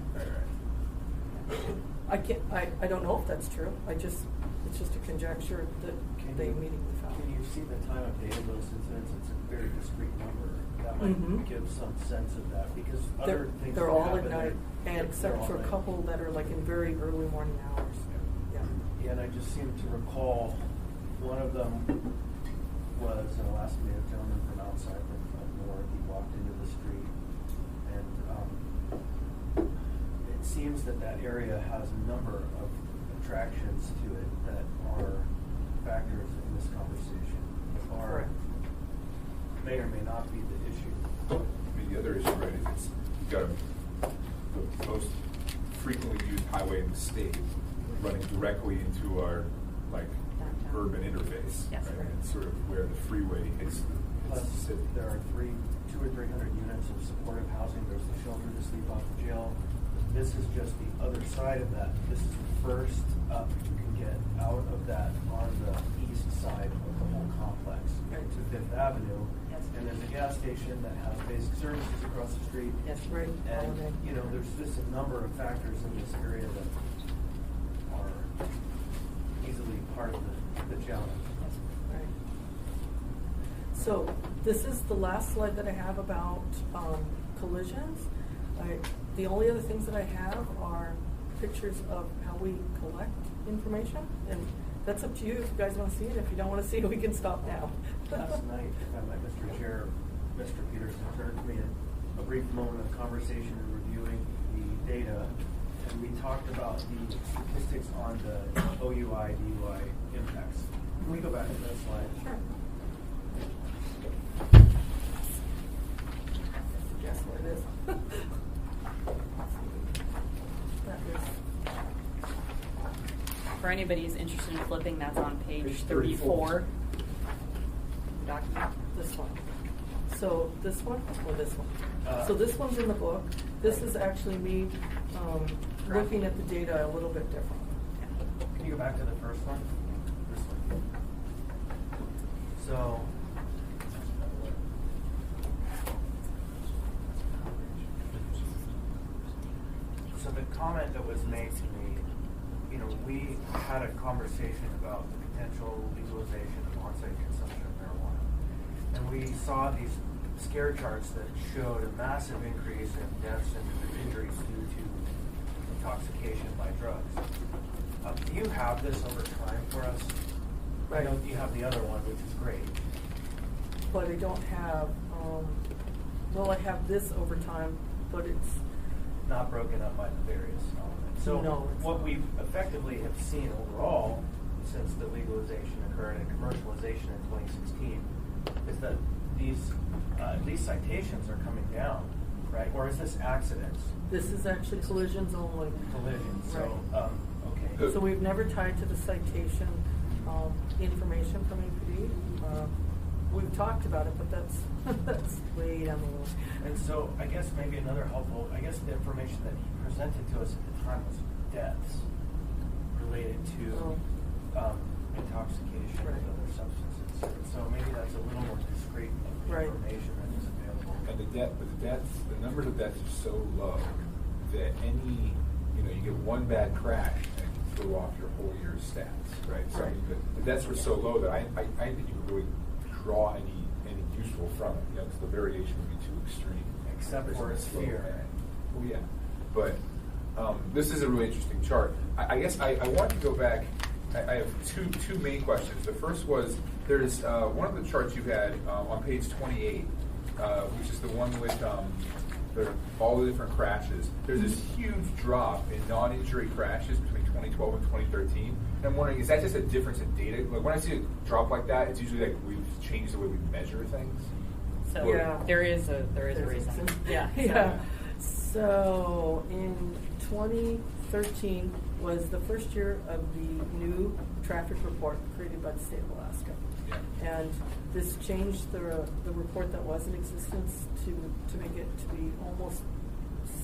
Right. I don't know if that's true. It's just a conjecture that they immediately found. Can you see the time of day of those incidents? It's a very discrete number. That might Mhm. give some sense of that because They're other things they're that all at happen night, are- and they're except all for a night. couple that are like in very early morning hours. Yeah. Yeah, and I just seem to recall one of them was an Alaska gentleman from outside from north. He walked into the street, and it seems that area has a number of attractions to it that are factors in this conversation. Or may or may not be the issue. The other issue, right, is you've got the most frequently used highway in the state running directly into our urban interface. Yes. Right? And it's sort of where the freeway hits the city. There are 200 or 300 units of supportive housing. There's the shelter to sleep off the jail. This is just the other side of that. This is the first up you can get out of that on the east side of the whole complex to Fifth Avenue. Yes. And there's a gas station that has basic services across the street. Yes, right. And, there's just a number of factors in this area that are easily part of the challenge. Right. So this is the last slide that I have about collisions. The only other things that I have are pictures of how we collect information, and that's up to you if you guys want to see it. If you don't want to see it, we can stop now. Last night, Mr. Chair, Mr. Peterson turned to me a brief moment of conversation and reviewing the data, and we talked about the statistics on the OUI, DUI impacts. Can we go back to that slide? Sure. Guess what it is? That is. For anybody who's interested in flipping, that's on page Page 34. Document. This one. So this one or this one? So this one's in the book. This is actually me looking at the data a little bit different. Can you go back to the first one? This one. So, the comment that was made to me, you know, we had a conversation about the potential legalization of on-site consumption of marijuana. And we saw these scare charts that showed a massive increase in deaths and injuries due to intoxication by drugs. Do you have this over time for us? Right. I know you have the other one, which is great. But I don't have, well, I have this over time, but it's Not broken up by the various elements. So No, it's what not. we effectively have seen overall since the legalization occurred and commercialization in 2016 is that these citations are coming down, right? Or is this accidents? This is actually collisions only. Collisions. So, Right. okay. So we've never tied to the citation information from APD. We've talked about it, but that's way down the road. And so I guess maybe another helpful, I guess the information that he presented to us at the time was deaths related to intoxication Right. and other substances. So maybe that's a little more discrete Right. information that is available. And the numbers of deaths are so low that you get one bad crash and it can throw off your whole year's stats, right? So Right. the deaths were so low that I think you could really draw any useful from it, because the variation would be too extreme. Except for its Slow fear. bang. Oh yeah, but this is a really interesting chart. I guess I want to go back. I have two main questions. The first was there's one of the charts you had on page 28, which is the one with all the different crashes. There's this huge drop in non-injury crashes between 2012 and 2013. And I'm wondering, is that just a difference in data? Like when I see a drop like that, it's usually like we've changed the way we measure things. So Yeah. there is a reason. Yeah. Yeah. So in 2013 was the first year of the new traffic report created by the state of Alaska. Yeah. And this changed the report that was in existence to make it to be almost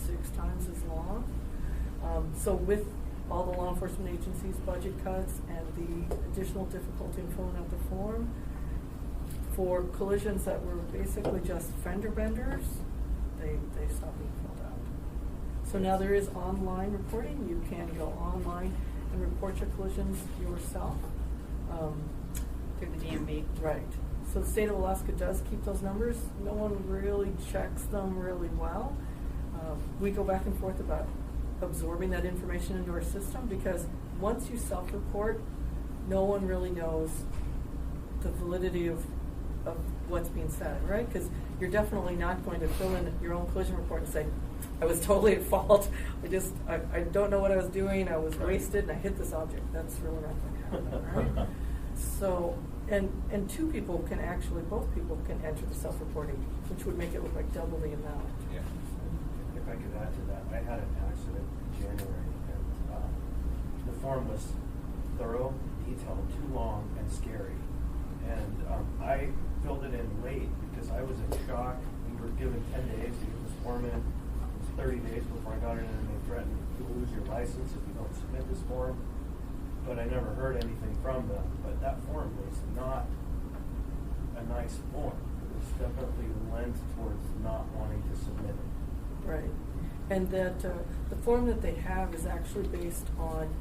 6 times as long. So with all the law enforcement agencies' budget cuts and the additional difficulty in filling out the form, for collisions that were basically just fender benders, they stopped being filled out. So now there is online reporting. You can go online and report your collisions yourself. Through the DMV. Right. So the state of Alaska does keep those numbers. No one really checks them really well. We go back and forth about absorbing that information into our system because once you self-report, no one really knows the validity of what's being said, right? Because you're definitely not going to fill in your own collision report and say, I was totally at fault. I don't know what I was doing. I was wasted and I hit this object. That's really not going to happen, right? So, and both people can enter the self-reporting, which would make it look like double the amount. Yeah. If I could add to that, I had an accident in January, and the form was thorough, detailed, too long, and scary. And I filled it in late because I was in shock. We were given 10 days to get this form in. It was 30 days before I got it in, and they threatened to lose your license if you don't submit this form. But I never heard anything from them. But that form was not a nice form. It was definitely lent towards not wanting to submit it. Right. And that the form that they have is actually based on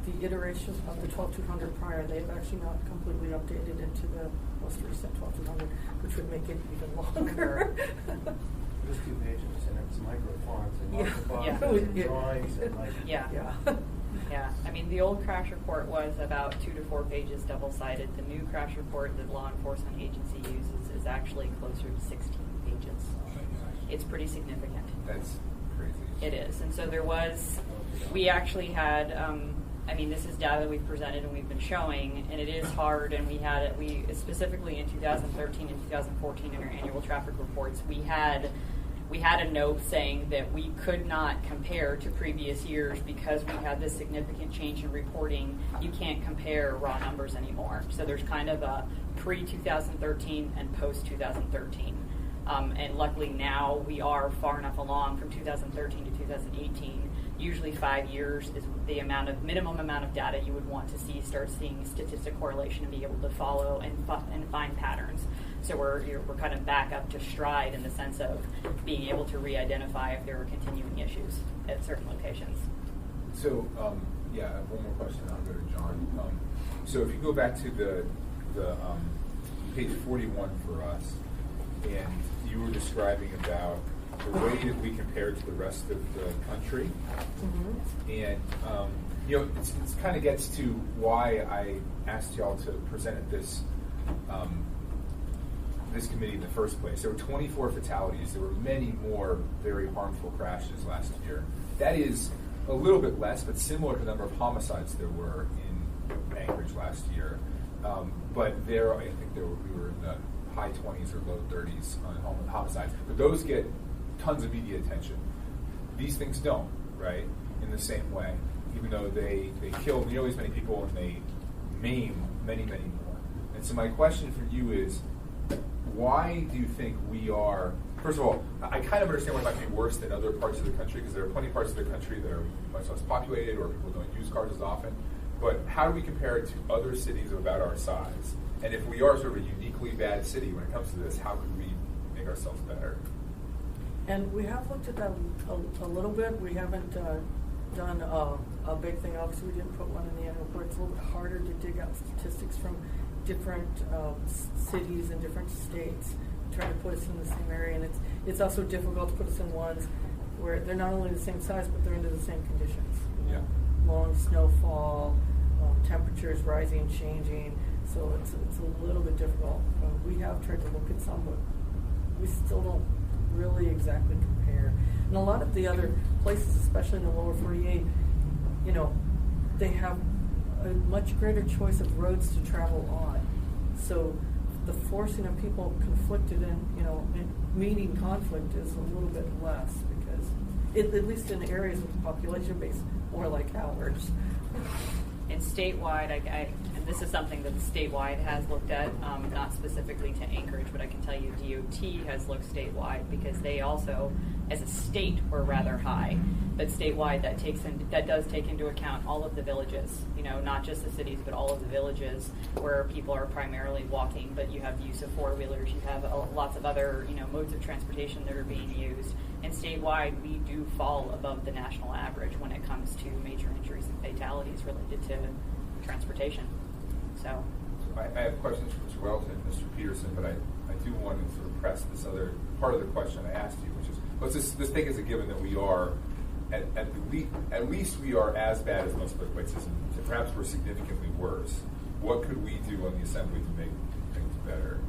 the iteration of the 12200 prior, they've actually not completely updated into the most recent 12200, which would make it even longer. It was 2 pages, and it's micro fonts and Yeah. lots of Yeah. boxes and drawings and like. Yeah. Yeah. Yeah, I mean, the old crash report was about 2 to 4 pages double-sided. The new crash report that law enforcement agency uses is actually closer to 16 pages. Oh my gosh. It's pretty significant. That's crazy. It is, and so we actually had, I mean, this is data that we've presented and we've been showing, and it is hard, and we specifically in 2013 and 2014 in our annual traffic reports, we had a note saying that we could not compare to previous years because we had this significant change in reporting. You can't compare raw numbers anymore. So there's kind of a pre-2013 and post-2013. And luckily now we are far enough along from 2013 to 2018. Usually 5 years is the minimum amount of data you would want to start seeing statistic correlation and be able to follow and find patterns. So we're kind of back up to stride in the sense of being able to re-identify if there are continuing issues at certain locations. So, I have one more question. I'll go to John. So if you go back to the page 41 for us, and you were describing about the way that we compare to the rest of the country, and it kind of gets to why I asked y'all to present at this committee in the first place. There were 24 fatalities. There were many more very harmful crashes last year. That is a little bit less, but similar to the number of homicides there were in Anchorage last year. But I think we were in the high 20s or low 30s on homicides. But those get tons of media attention. These things don't, right? In the same way, even though they kill nearly as many people and they maim many, many more. And so my question for you is, why do you think we are, first of all, I kind of understand why it might be worse than other parts of the country, because there are plenty of parts of the country that are much less populated or people don't use cars as often. But how do we compare it to other cities of about our size? And if we are sort of a uniquely bad city when it comes to this, how could we make ourselves better? And we have looked at that a little bit. We haven't done a big thing. Obviously, we didn't put one in the annual report. It's a little bit harder to dig out statistics from different cities and different states, trying to put us in the same area. And it's also difficult to put us in ones where they're not only the same size, but they're under the same conditions. Yeah. Long snowfall, temperatures rising, changing. So it's a little bit difficult. We have tried to look at some, but we still don't really exactly compare. And a lot of the other places, especially in the lower 48, they have a much greater choice of roads to travel on. So the forcing of people conflicted in meeting conflict is a little bit less, because at least in areas with a population base more like ours. And statewide, and this is something that statewide has looked at, not specifically to Anchorage, but I can tell you DOT has looked statewide, because they also, as a state, were rather high. But statewide, that does take into account all of the villages, not just the cities, but all of the villages where people are primarily walking, but you have the use of four-wheelers, you have lots of other, modes of transportation that are being used. And statewide, we do fall above the national average when it comes to major injuries and fatalities related to transportation. So I have questions for Mr. Welton and Mr. Peterson, but I do want to sort of press this other part of the question I asked you, which is, let's take as a given that we are, at least we are as bad as most other places, and perhaps we're significantly worse. What could we do on the assembly to make things better?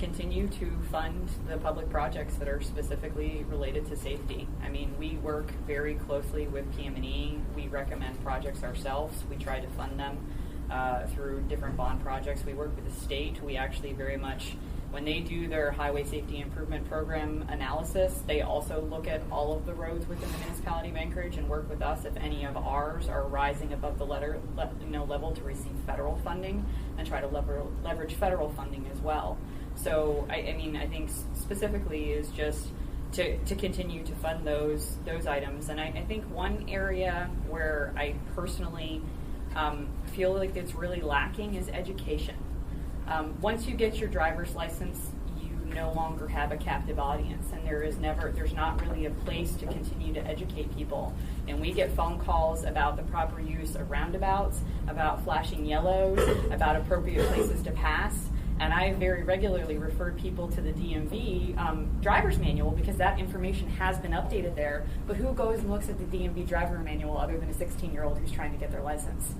continue to fund the public projects that are specifically related to safety. I mean, we work very closely with PM&E. We recommend projects ourselves. We try to fund them through different bond projects. We work with the state. We actually very much, when they do their highway safety improvement program analysis, they also look at all of the roads within the municipality of Anchorage and work with us if any of ours are rising above the level to receive federal funding, and try to leverage federal funding as well. So I mean, I think specifically is just to continue to fund those items. And I think one area where I personally feel like it's really lacking is education. Once you get your driver's license, you no longer have a captive audience, and there's not really a place to continue to educate people. And we get phone calls about the proper use of roundabouts, about flashing yellows, about appropriate places to pass. And I very regularly referred people to the DMV driver's manual because that information has been updated there. But who goes and looks at the DMV driver manual other than a 16-year-old who's trying to get their license?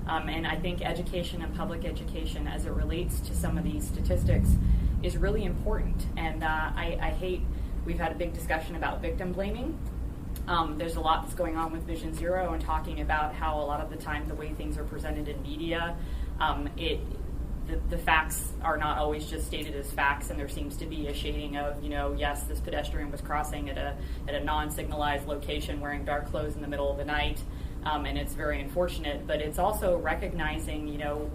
And I think education and public education as it relates to some of these statistics is really important. And I hate, we've had a big discussion about victim blaming. There's a lot that's going on with Vision Zero and talking about how a lot of the time the way things are presented in media, the facts are not always just stated as facts, and there seems to be a shading of, yes, this pedestrian was crossing at a non-signalized location wearing dark clothes in the middle of the night, and it's very unfortunate. But it's also recognizing,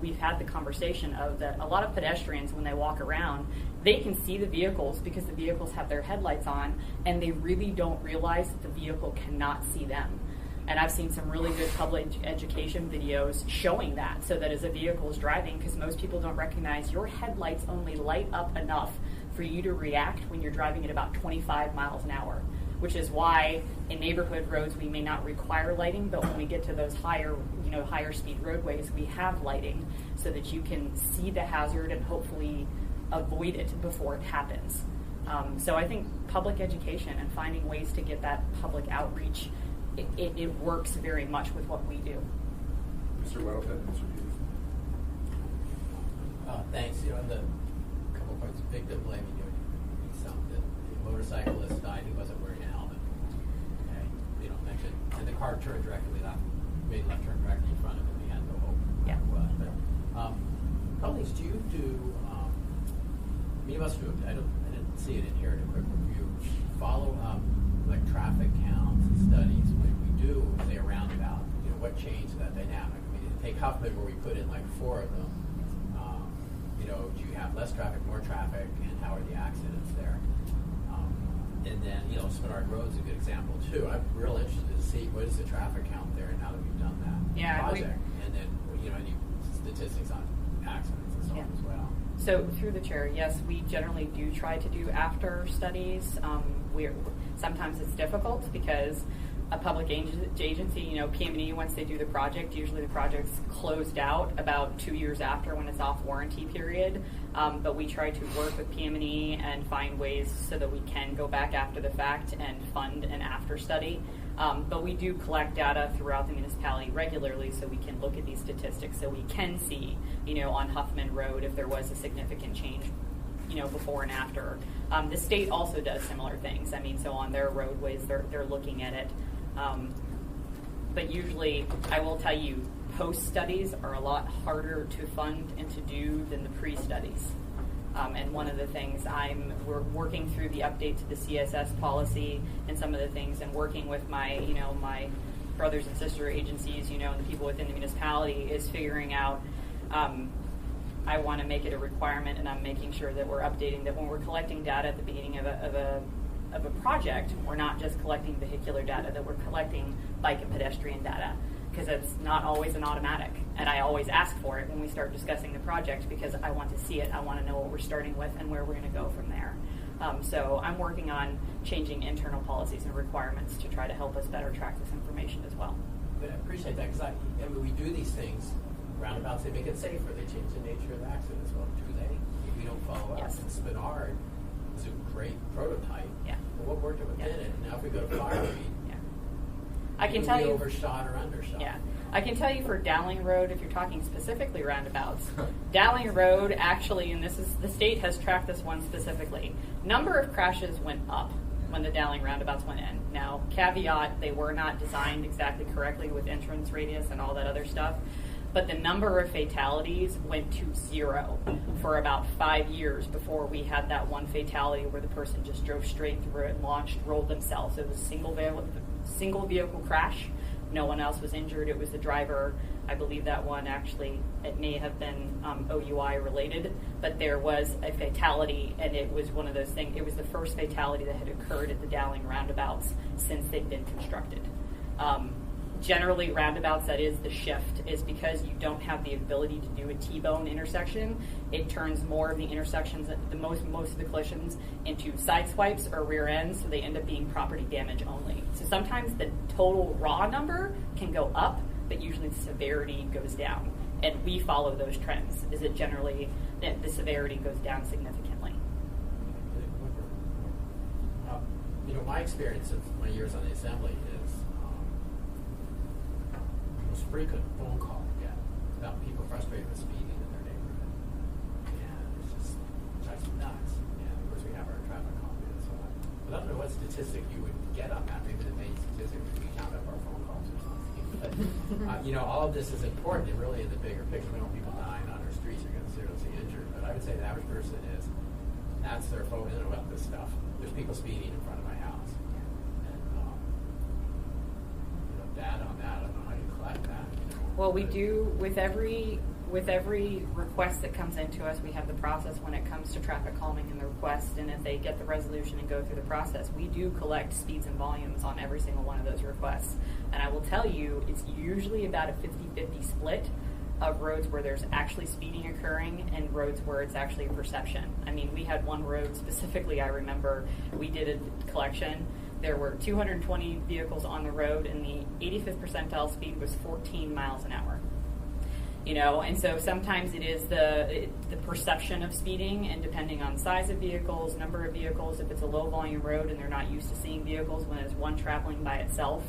we've had the conversation of that a lot of pedestrians, when they walk around, they can see the vehicles because the vehicles have their headlights on, and they really don't realize that the vehicle cannot see them. And I've seen some really good public education videos showing that, so that as a vehicle is driving, because most people don't recognize your headlights only light up enough for you to react when you're driving at about 25 miles an hour, which is why in neighborhood roads we may not require lighting, but when we get to those higher speed roadways, we have lighting so that you can see the hazard and hopefully avoid it before it happens. So I think public education and finding ways to get that public outreach, it works very much with what we do. Mr. Wildhead, Mr. Peters. Thanks. The couple points. Victim blaming, something. The motorcyclist died who wasn't wearing a helmet. Okay, they don't mention. And the car turned directly left, made a left turn directly in front of him. He had no hope. Yeah. Couple things. Do you do? You must do. I didn't see it in here in a quick review. Follow up like traffic counts and studies. When we do, say a roundabout, what changed that dynamic? I mean, take Huffman where we put in like 4 of them. Do you have less traffic, more traffic, and how are the accidents there? And then, Spenard Road's a good example too. I'm real interested to see what is the traffic count there now that we've done that project, and then any statistics on accidents and so on as well. So through the chair, yes, we generally do try to do after studies. Sometimes it's difficult because a public agency, PM&E, once they do the project, usually the project's closed out about 2 years after when it's off warranty period. But we try to work with PM&E and find ways so that we can go back after the fact and fund an after study. But we do collect data throughout the municipality regularly so we can look at these statistics so we can see, on Huffman Road if there was a significant change, before and after. The state also does similar things. So on their roadways, they're looking at it. But usually, I will tell you, post-studies are a lot harder to fund and to do than the pre-studies. And one of the things we're working through the update to the CSS policy and some of the things, and working with my brothers and sister agencies, and the people within the municipality, is figuring out. I want to make it a requirement, and I'm making sure that we're updating that when we're collecting data at the beginning of a project, we're not just collecting vehicular data, that we're collecting bike and pedestrian data, because it's not always an automatic. And I always ask for it when we start discussing the project because I want to see it. I want to know what we're starting with and where we're going to go from there. So I'm working on changing internal policies and requirements to try to help us better track this information as well. But I appreciate that because we do these things. Roundabouts, they make it safer. They change the nature of the accidents. Well, do they? If we don't follow up. Yes. And Spenard is a great prototype. Yeah. But what worked within it? And now if we go to Fire Street, I can tell you overshot or undershot. Yeah, I can tell you for Dowling Road, if you're talking specifically roundabouts, Dowling Road actually, and the state has tracked this one specifically. Number of crashes went up when the Dowling roundabouts went in. Now, caveat, they were not designed exactly correctly with entrance radius and all that other stuff. But the number of fatalities went to 0 for about 5 years before we had that one fatality where the person just drove straight through it and rolled themselves. It was a single vehicle crash. No one else was injured. It was the driver. I believe that one actually, it may have been OUI related, but there was a fatality, and it was one of those things. It was the first fatality that had occurred at the Dowling roundabouts since they've been constructed. generally roundabouts, that is the shift, is because you don't have the ability to do a T-bone intersection. It turns more of the intersections, most of the collisions, into side swipes or rear ends, so they end up being property damage only. So sometimes the total raw number can go up, but usually the severity goes down. And we follow those trends. Is it generally that the severity goes down significantly? My experience of my years on the assembly is the most frequent phone call we get about people frustrated with speeding in their neighborhood. And it's just drives me nuts. And of course we have our traffic calming and so on. But I don't know what statistic you would get on that. Maybe the main statistic would be count up our phone calls or something. But all of this is important and really in the bigger picture. We don't want people dying on our streets or getting seriously injured. But I would say the average person that's their focus about this stuff. There's people speeding in front of my house. And data on that, I don't know how you collect that. Well, we do with every request that comes into us, we have the process when it comes to traffic calming and the request, and if they get the resolution and go through the process, we do collect speeds and volumes on every single one of those requests. And I will tell you, it's usually about a 50-50 split of roads where there's actually speeding occurring and roads where it's actually a perception. I mean, we had one road specifically, I remember, we did a collection. There were 220 vehicles on the road, and the 85th percentile speed was 14 miles an hour. And so sometimes it is the perception of speeding, and depending on size of vehicles, number of vehicles, if it's a low volume road and they're not used to seeing vehicles when there's one traveling by itself.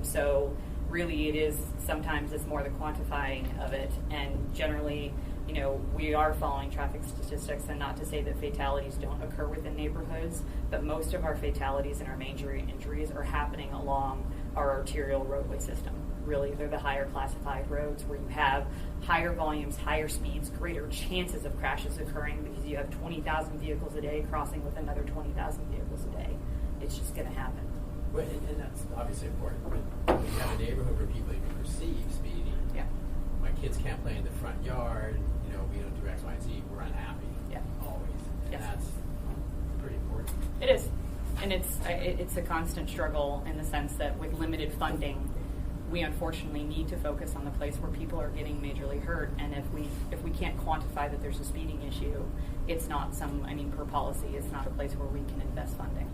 So really it is, sometimes it's more the quantifying of it, and generally, we are following traffic statistics, and not to say that fatalities don't occur within neighborhoods, but most of our fatalities and our major injuries are happening along our arterial roadway system. Really, they're the higher classified roads where you have higher volumes, higher speeds, greater chances of crashes occurring because you have 20,000 vehicles a day crossing with another 20,000 vehicles a day. It's just going to happen. Well, and that's obviously important. When you have a neighborhood where people even perceive speeding, my kids can't play in the front yard, we don't do X, Y, and Z, we're unhappy. Yeah. Always. And Yes. that's pretty important. It is. And it's a constant struggle in the sense that with limited funding, we unfortunately need to focus on the place where people are getting majorly hurt. And if we can't quantify that there's a speeding issue, it's not per policy, it's not a place where we can invest funding.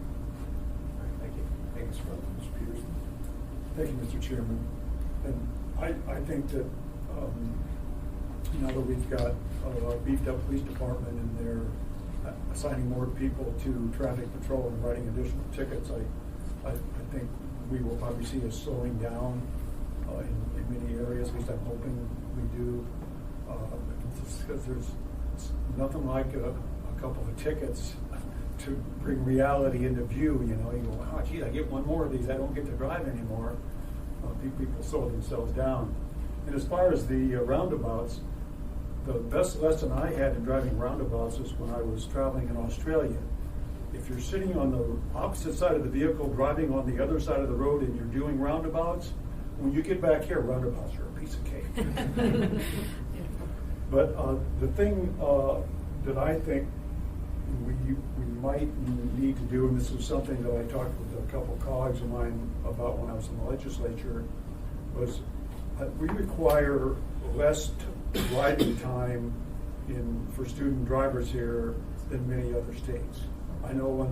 All right, thank you. Thanks, Mr. Peterson. Thank you, Mr. Chairman. And I think that now that we've got a beefed up police department and they're assigning more people to traffic patrol and writing additional tickets, I think we will probably see a slowing down in many areas. At least I'm hoping we do. Because there's nothing like a couple of tickets to bring reality into view. You go, oh, geez, I get one more of these, I don't get to drive anymore. People slow themselves down. And as far as the roundabouts, the best lesson I had in driving roundabouts is when I was traveling in Australia. If you're sitting on the opposite side of the vehicle, driving on the other side of the road, and you're doing roundabouts, when you get back here, roundabouts are a piece of cake. But the thing that I think we might need to do, and this is something that I talked with a couple colleagues of mine about when I was in the legislature, was we require less driving time for student drivers here than many other states. I know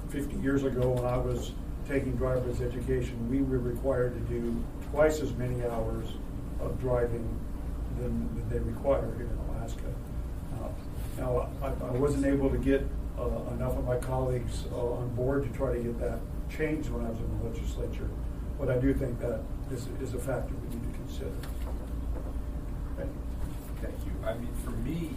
50 years ago when I was taking driver's education, we were required to do twice as many hours of driving than they require here in Alaska. Now, I wasn't able to get enough of my colleagues on board to try to get that changed when I was in the legislature, but I do think that is a factor we need to consider. Thank you. I mean, for me,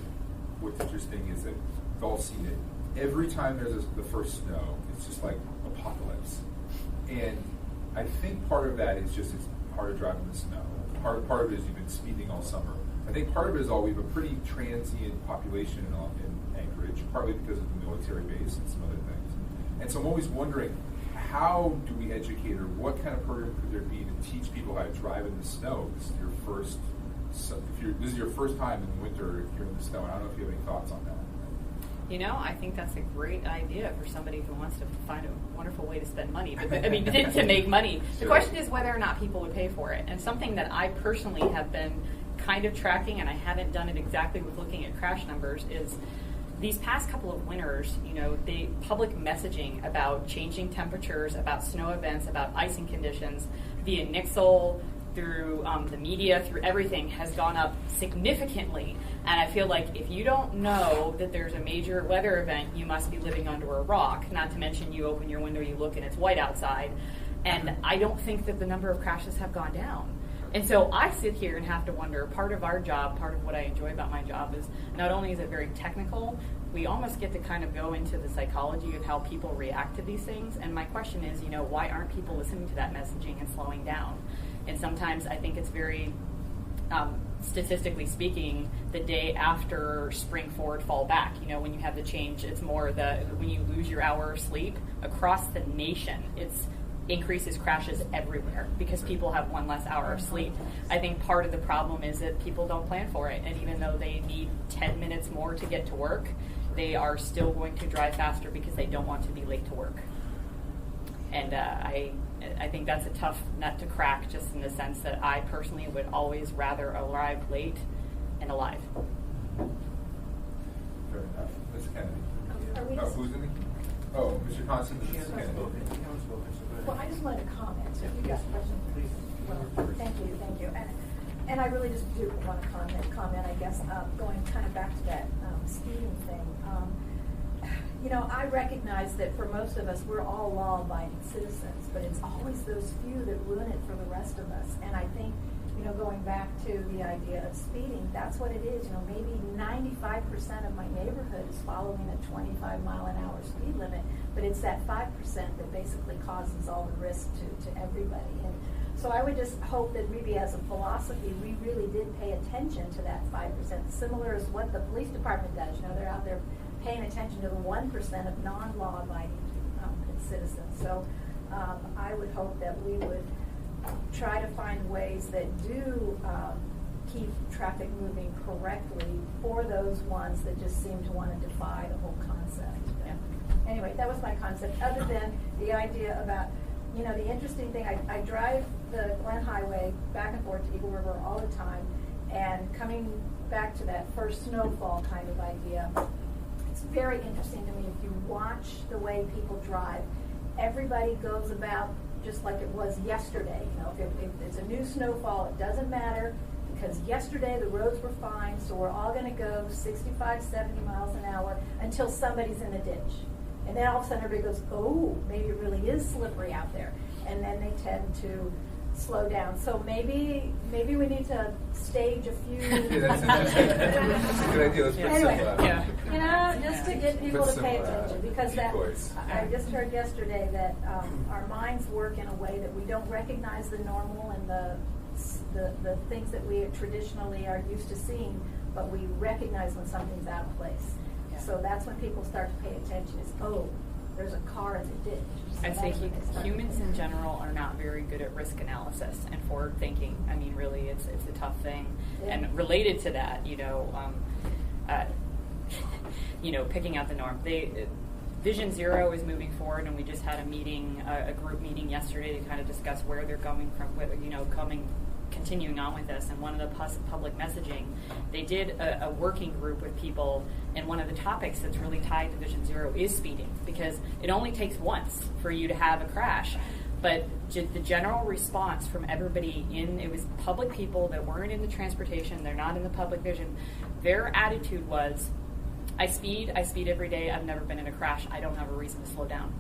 what's interesting is that we've all seen it. Every time there's the first snow, it's just like apocalypse. And I think part of that is just it's hard to drive in the snow. Part of it is you've been speeding all summer. I think part of it is we have a pretty transient population in Anchorage, partly because of the military base and some other things. And so I'm always wondering, how do we educate, or what kind of program could there be to teach people how to drive in the snow? This is your first time in the winter if you're in the snow. And I don't know if you have any thoughts on that. I think that's a great idea for somebody who wants to find a wonderful way to spend money. But I mean, to make money. The question is whether or not people would pay for it. And something that I personally have been kind of tracking, and I haven't done it exactly with looking at crash numbers, is these past couple of winters, the public messaging about changing temperatures, about snow events, about icing conditions via Nixle, through the media, through everything, has gone up significantly. And I feel like if you don't know that there's a major weather event, you must be living under a rock. Not to mention you open your window, you look, and it's white outside. And I don't think that the number of crashes have gone down. And so I sit here and have to wonder, part of our job, part of what I enjoy about my job is not only is it very technical, we almost get to kind of go into the psychology of how people react to these things. And my question is, why aren't people listening to that messaging and slowing down? And sometimes I think it's very, statistically speaking, the day after spring forward, fall back. When you have the change, it's more when you lose your hour of sleep across the nation, it's increases crashes everywhere because people have one less hour of sleep. I think part of the problem is that people don't plan for it, and even though they need 10 minutes more to get to work, they are still going to drive faster because they don't want to be late to work. And I think that's a tough nut to crack, just in the sense that I personally would always rather arrive late and alive. Fair enough. Ms. Kennedy. Are we Oh, who's in the? Oh, Mr. Constant, Ms. Kennedy. Well, I just wanted to comment, so if you got questions. Please. Well, thank you. And I really just do want to comment, I guess, going kind of back to that speeding thing. I recognize that for most of us, we're all law-abiding citizens, but it's always those few that ruin it for the rest of us. And I think, going back to the idea of speeding, that's what it is. Maybe 95% of my neighborhood is following a 25-mile-an-hour speed limit, but it's that 5% that basically causes all the risk to everybody. And so I would just hope that maybe as a philosophy, we really did pay attention to that 5%, similar as what the police department does. They're out there paying attention to the 1% of non-law-abiding citizens. So I would hope that we would try to find ways that do keep traffic moving correctly for those ones that just seem to want to defy the whole concept. Yeah. Anyway, that was my concept, other than the idea about, the interesting thing, I drive the Glen Highway back and forth to Eagle River all the time, and coming back to that first snowfall kind of idea, it's very interesting to me. If you watch the way people drive, everybody goes about just like it was yesterday. If it's a new snowfall, it doesn't matter, because yesterday the roads were fine, so we're all going to go 65, 70 miles an hour until somebody's in a ditch. And then all of a sudden everybody goes, oh, maybe it really is slippery out there. And then they tend to slow down. So maybe we need to stage a few. Yeah, that's interesting. That's a good idea. Let's put Anyway, some, just to get people put to pay some, attention, because decoys. I just heard yesterday that our minds work in a way that we don't recognize the normal and the things that we traditionally are used to seeing, but we recognize when something's out of place. Yeah. So that's when people start to pay attention. Is there's a car in the ditch. So I'd say that's when they start to humans pay in attention. general are not very good at risk analysis and forward thinking. I mean, really, it's a tough thing. Yeah. And related to that, picking out the norm. Vision Zero is moving forward, and we just had a meeting, a group meeting yesterday to kind of discuss where they're going from, continuing on with this. And one of the public messaging, they did a working group with people, and one of the topics that's really tied to Vision Zero is speeding, because it only takes once for you to have a crash. But the general response from everybody it was public people that weren't in the transportation, they're not in the public vision, their attitude was, I speed every day, I've never been in a crash, I don't have a reason to slow down.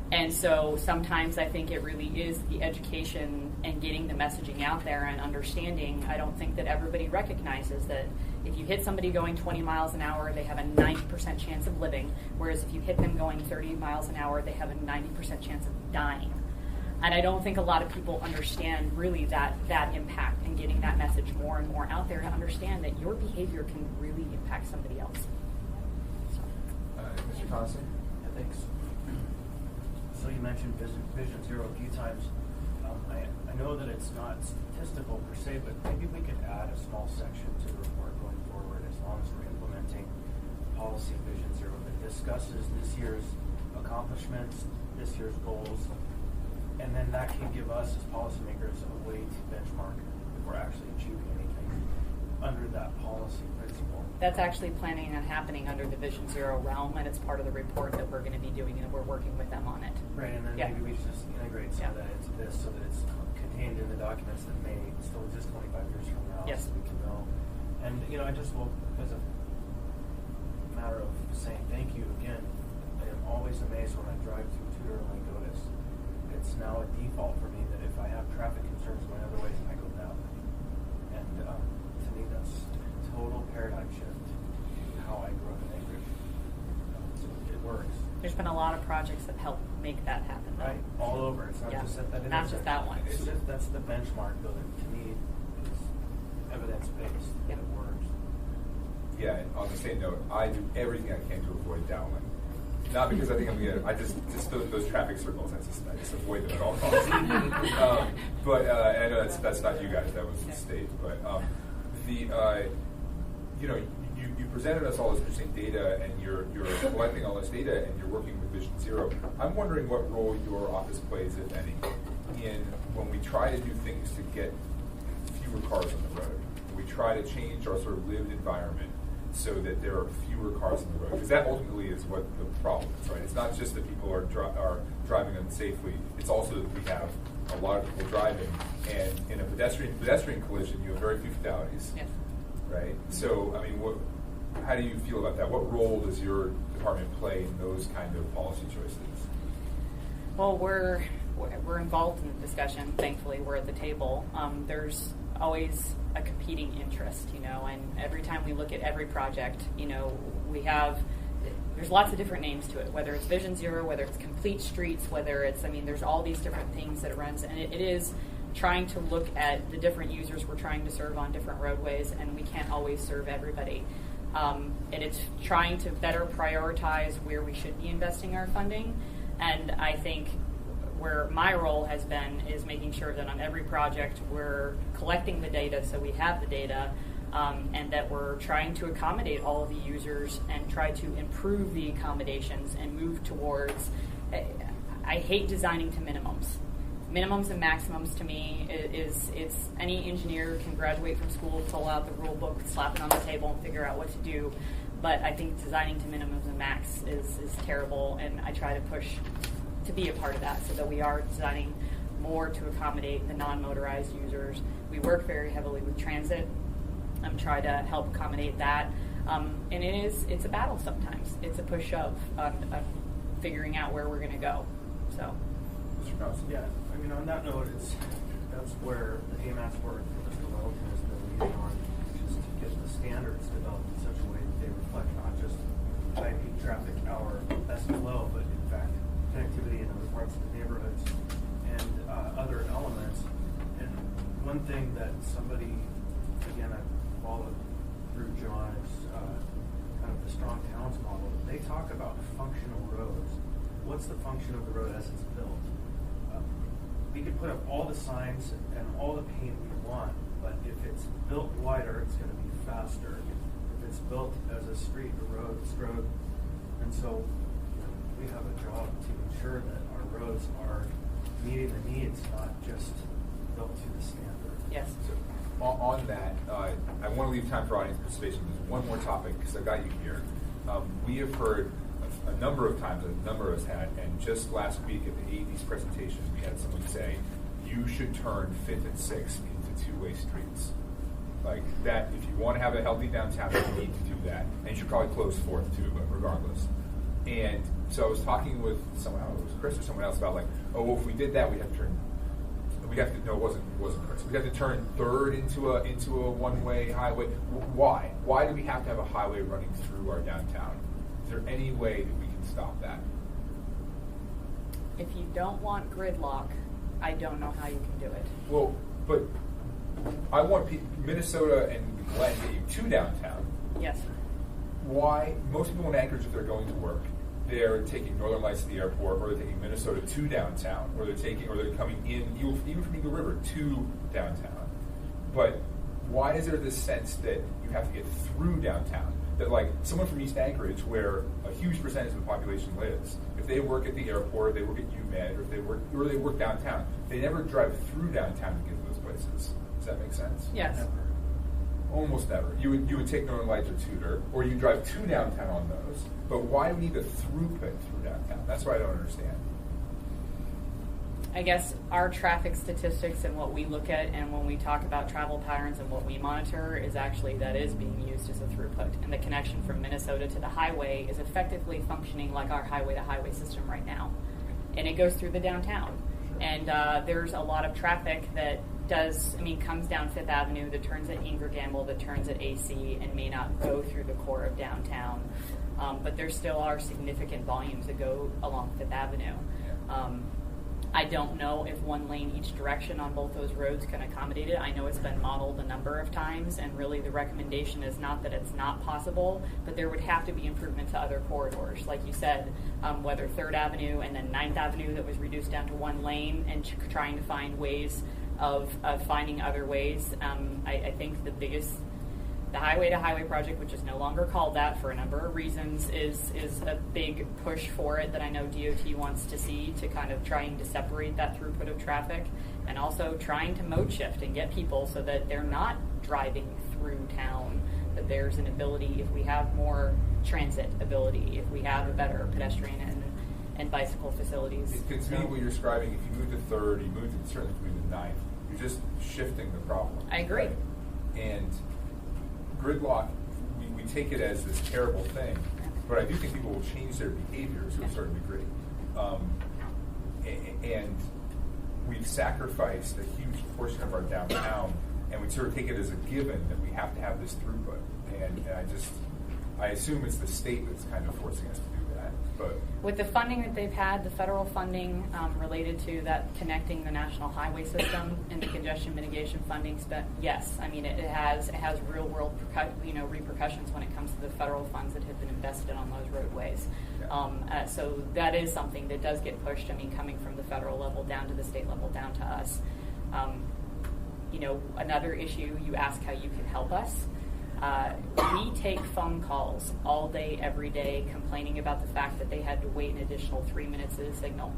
And so sometimes I think it really is the education and getting the messaging out there and understanding. I don't think that everybody recognizes that if you hit somebody going 20 miles an hour, they have a 90% chance of living, whereas if you hit them going 30 miles an hour, they have a 90% chance of dying. And I don't think a lot of people understand really that impact, and getting that message more and more out there to understand that your behavior can really impact somebody else. Mr. Constant? Yeah, thanks. So you mentioned Vision Zero a few times. I know that it's not statistical per se, but maybe we could add a small section to the report going forward, as long as we're implementing policy Vision Zero that discusses this year's accomplishments, this year's goals, and then that can give us as policymakers a way to benchmark if we're actually achieving anything under that policy principle. That's actually planning on happening under the Vision Zero realm, and it's part of the report that we're going to be doing, and we're working with them on it. Right, and then Yeah. maybe we just integrate some of that into this so that it's contained in the documents that may still exist 25 years from now. Yes. So we can know. And, I just will, as a matter of saying thank you again, I am always amazed when I drive through Tudor and Lake Otis. It's now a default for me that if I have traffic concerns going other ways, I go that way. And to me, that's a total paradigm shift in how I grew up in Anchorage. So it works. There's been a lot of projects that help make that happen, though. Right, all over. It's not Yeah. just at that Not just that one. It's just, that's the benchmark, though, that to me is evidence-based, Yeah. that it works. Yeah, and on the same note, I do everything I can to avoid downlink. Not because I think I'm gonna, I just those traffic circles, I just avoid them at all costs. But and I know that's not you guys, that was the state. But you presented us all this interesting data, and you're collecting all this data, and you're working with Vision Zero. I'm wondering what role your office plays, if any, in when we try to do things to get fewer cars on the road. We try to change our sort of lived environment so that there are fewer cars on the road, because that ultimately is what the problem is, right? It's not just that people are driving unsafely; it's also that we have a lot of people driving, and in a pedestrian collision, you have very few fatalities, Yes. right? So, I mean, how do you feel about that? What role does your department play in those kind of policy choices? Well, we're involved in the discussion. Thankfully, we're at the table. There's always a competing interest, and every time we look at every project, there's lots of different names to it, whether it's Vision Zero, whether it's Complete Streets, whether it's, there's all these different things that it runs, and it is trying to look at the different users we're trying to serve on different roadways, and we can't always serve everybody. And it's trying to better prioritize where we should be investing our funding, and I think where my role has been is making sure that on every project we're collecting the data so we have the data, and that we're trying to accommodate all of the users and try to improve the accommodations and move towards, I hate designing to minimums. Minimums and maximums to me is any engineer can graduate from school, pull out the rule book, slap it on the table and figure out what to do. But I think designing to minimums and max is terrible, and I try to push to be a part of that so that we are designing more to accommodate the non-motorized users. We work very heavily with transit. Try to help accommodate that. And it's a battle sometimes. It's a push of figuring out where we're going to go. So. Mr. Krause? Yeah, on that note, that's where the AMAS work that Mr. Wellington has been leading on, which is to get the standards developed in such a way that they reflect not just high peak traffic hour best flow, but in fact connectivity in other parts of the neighborhoods and other elements. And one thing that somebody, again, I followed through John, is kind of the strong towns model. They talk about functional roads. What's the function of the road as it's built? We can put up all the signs and all the paint we want, but if it's built wider, it's going to be faster. If it's built as a street, a road, it's road. And so we have a job to ensure that our roads are meeting the needs, not just built to the standard. Yes. So on that, I want to leave time for audience participation. There's one more topic because I got you here. We have heard a number of times, a number of us had, and just last week at the AD's presentation, we had someone say, you should turn 5th and 6th into two-way streets. Like that, if you want to have a healthy downtown, you need to do that. And you should probably close 4th too, but regardless. And so I was talking with someone, I don't know, it was Chris or someone else about if we did that, no, it wasn't Chris. We'd have to turn 3rd into a one-way highway. Why? Why do we have to have a highway running through our downtown? Is there any way that we can stop that? If you don't want gridlock, I don't know how you can do it. Well, but I want Minnesota and Glen to get you to downtown. Yes. Why? Most people in Anchorage, if they're going to work, they're taking Northern Lights to the airport, or they're taking Minnesota to downtown, or they're coming in even from Eagle River to downtown. But why is there this sense that you have to get through downtown? that like someone from East Anchorage, where a huge percentage of the population lives, if they work at the airport, they work at UMed, or they work downtown, they never drive through downtown to get to those places. Does that make sense? Yes. Almost never. You would take Northern Lights or Tudor, or you drive to downtown on those. But why do we need a throughput through downtown? That's what I don't understand. I guess our traffic statistics and what we look at, and when we talk about travel patterns and what we monitor, is actually that is being used as a throughput. And the connection from Minnesota to the highway is effectively functioning like our highway-to-highway system right now. And it goes through the downtown. And there's a lot of traffic that comes down Fifth Avenue, that turns at Inver Gamble, that turns at AC, and may not go through the core of downtown. But there still are significant volumes that go along Fifth Avenue. I don't know if one lane each direction on both those roads can accommodate it. I know it's been modeled a number of times, and really the recommendation is not that it's not possible, but there would have to be improvement to other corridors. Like you said, whether 3rd Avenue and then 9th Avenue that was reduced down to one lane, and trying to find ways of finding other ways. I think the highway-to-highway project, which is no longer called that for a number of reasons, is a big push for it that I know DOT wants to see, to kind of trying to separate that throughput of traffic, and also trying to mode shift and get people so that they're not driving through town, that there's an ability, if we have more transit ability, if we have a better pedestrian and bicycle facilities. To me, what you're describing, if you move to 3rd, you move to certainly move to 9th, you're just shifting the problem. I agree. Right? And gridlock, we take it as this terrible thing, but I do think people will change their behavior to a certain degree. And we've sacrificed a huge portion of our downtown, and we sort of take it as a given that we have to have this throughput. And I assume it's the state that's kind of forcing us to do that. But with the funding that they've had, the federal funding related to that, connecting the national highway system and the congestion mitigation funding spent, yes, I mean it has real world repercussions when it comes to the federal funds that have been invested on those roadways. Yeah. So that is something that does get pushed. I mean, coming from the federal level down to the state level down to us. Another issue, you ask how you can help us. We take phone calls all day, every day, complaining about the fact that they had to wait an additional 3 minutes at a signal.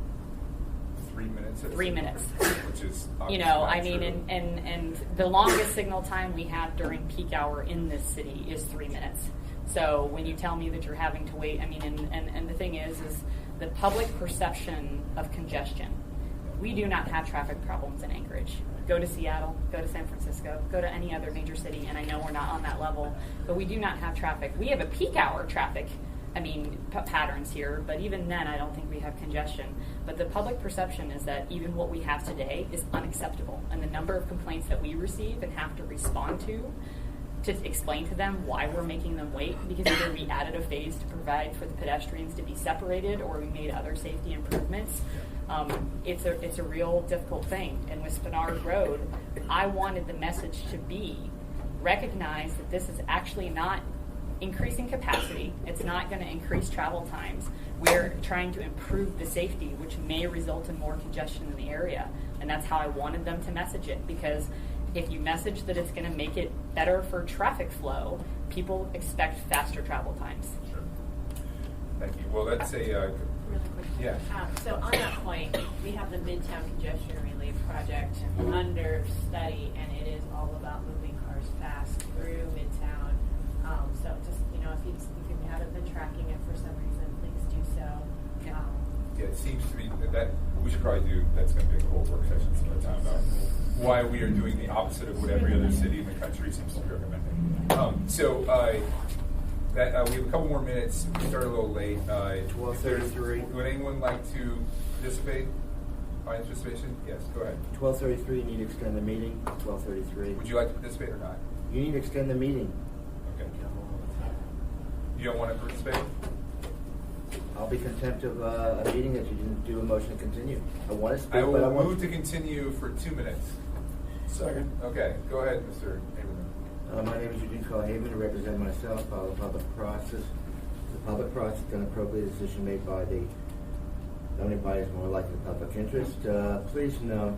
3 minutes? 3 minutes. Which is and the longest signal time we have during peak hour in this city is 3 minutes. So when you tell me that you're having to wait, and the thing is the public perception of congestion. We do not have traffic problems in Anchorage. Go to Seattle, go to San Francisco, go to any other major city, and I know we're not on that level, but we do not have traffic. We have a peak hour traffic, patterns here, but even then I don't think we have congestion. But the public perception is that even what we have today is unacceptable, and the number of complaints that we receive and have to respond to explain to them why we're making them wait, because either we added a phase to provide for the pedestrians to be separated, or we made other safety improvements. It's a real difficult thing. And with Spenard Road, I wanted the message to be recognize that this is actually not increasing capacity. It's not going to increase travel times. We're trying to improve the safety, which may result in more congestion in the area. And that's how I wanted them to message it, because if you message that it's going to make it better for traffic flow, people expect faster travel times. Sure. Thank you. Well, that's a really quick. yeah. So on that point, we have the Midtown Congestion Relief Project under study, and it is all about moving cars fast through Midtown. So just, if you haven't been tracking it for some reason, please do so. Yeah, it seems to be that we should probably do. That's going to be a whole work session some other time about why we are doing the opposite of what every other city in the country seems to be recommending. We have a couple more minutes. We started a little late. 12:33. Would anyone like to participate? Audience participation? Yes, go ahead. 12:33. You need to extend the meeting. 12:33. Would you like to participate or not? You need to extend the meeting. Okay. You don't want to participate? I'll be contempt of a meeting that you didn't do a motion to continue. I want to speak, I but I will want move to continue for 2 minutes. Second. Okay, go ahead, Mr. Haberman. My name is Eugene Carl-Haven. I represent myself, follow the public process. The public process is an appropriate decision made by the zoning body is more likely the public interest. Please note,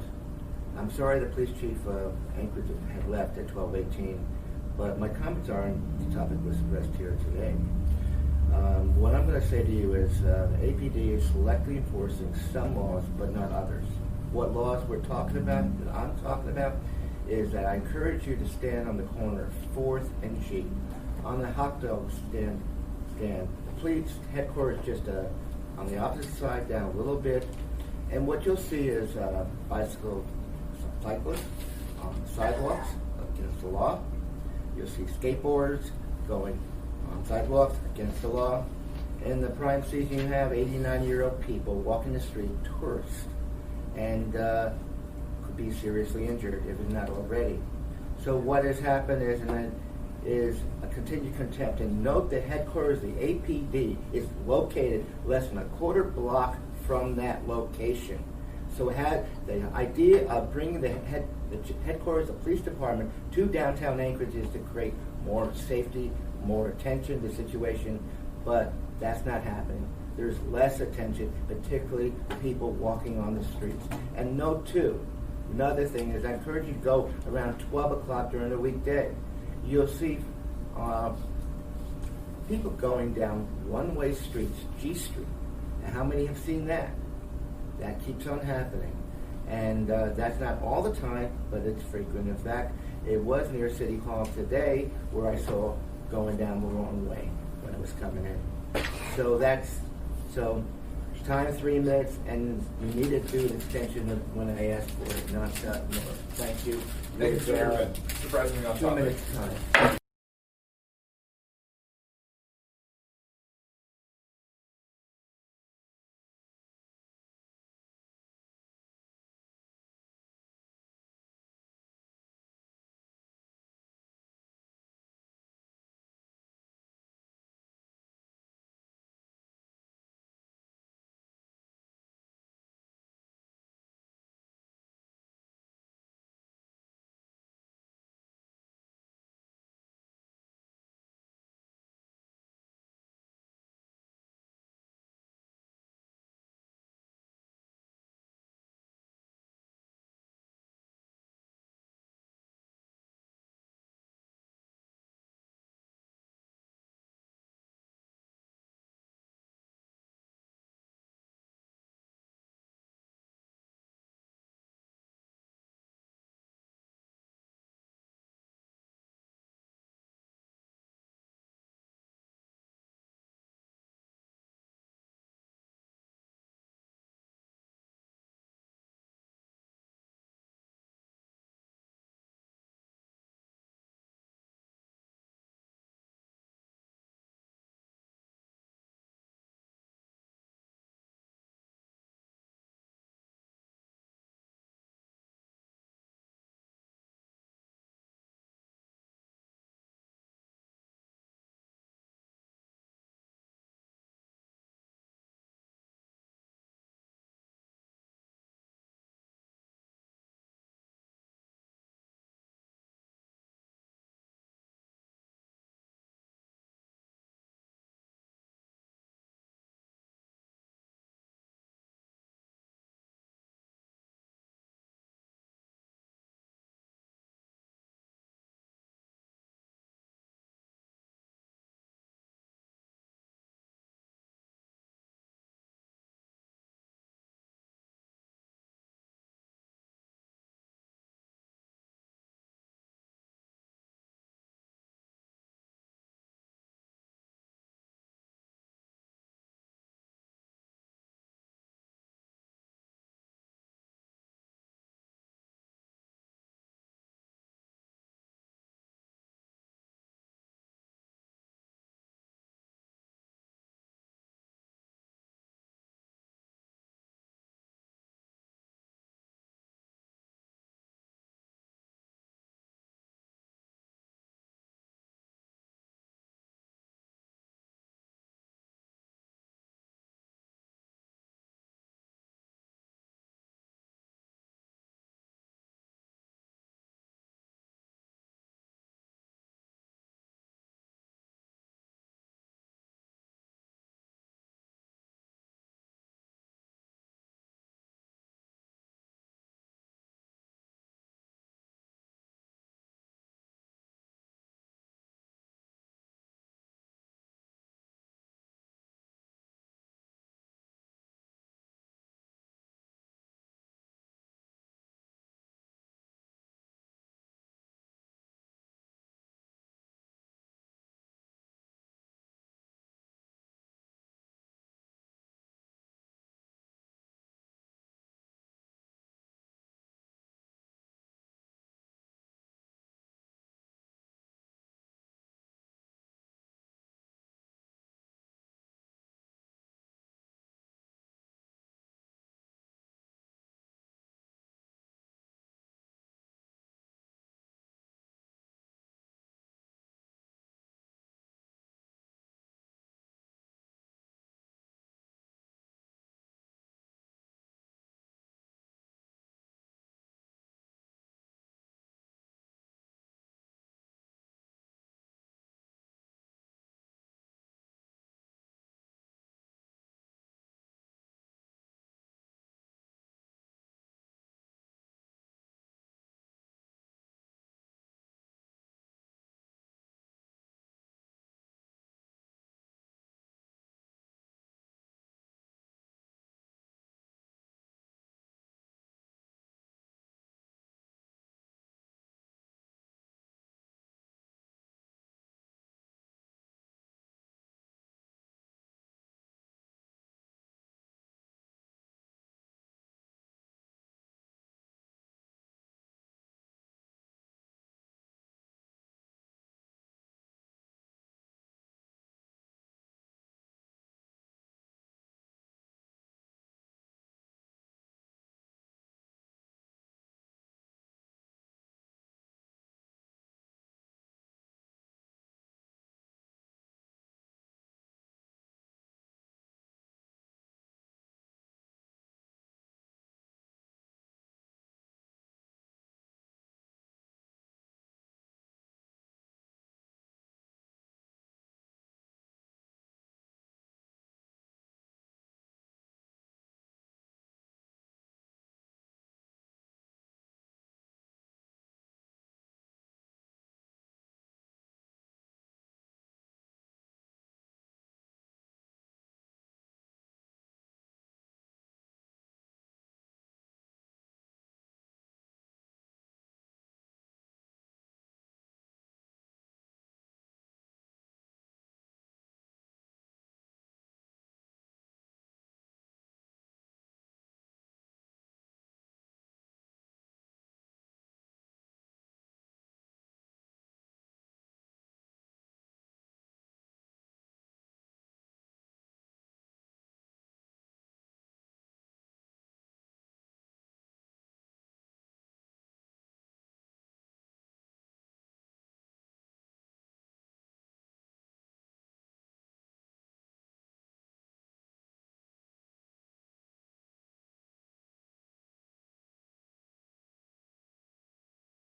I'm sorry the police chief of Anchorage had left at 12:18, but my comments are on the topic was addressed here today. What I'm going to say to you is APD is selectively enforcing some laws, but not others. What laws we're talking about, that I'm talking about, is that I encourage you to stand on the corner of 4th and G, on the hot dog stand. The police headquarters just on the opposite side, down a little bit, and what you'll see is bicycle cyclists on sidewalks against the law. You'll see skateboarders going on sidewalks against the law. In the prime season, you have 89-year-old people walking the street, tourists, and could be seriously injured if it's not already. So what has happened is a continued contempt. And note the headquarters, the APD, is located less than a quarter block from that location. So the idea of bringing the headquarters of the police department to downtown Anchorage is to create more safety, more attention to the situation, but that's not happening. There's less attention, particularly to people walking on the streets. And note too, another thing is I encourage you to go around 12 o'clock during the weekday. You'll see people going down one-way streets, G Street. And how many have seen that? That keeps on happening. And that's not all the time, but it's frequent. In fact, it was near City Hall today where I saw going down the wrong way when it was coming in. So time 3 minutes, and you need to do an extension when I asked for it, not more. Thank you. Thank you, Chairman. Surprisingly on 2 topic. minutes time.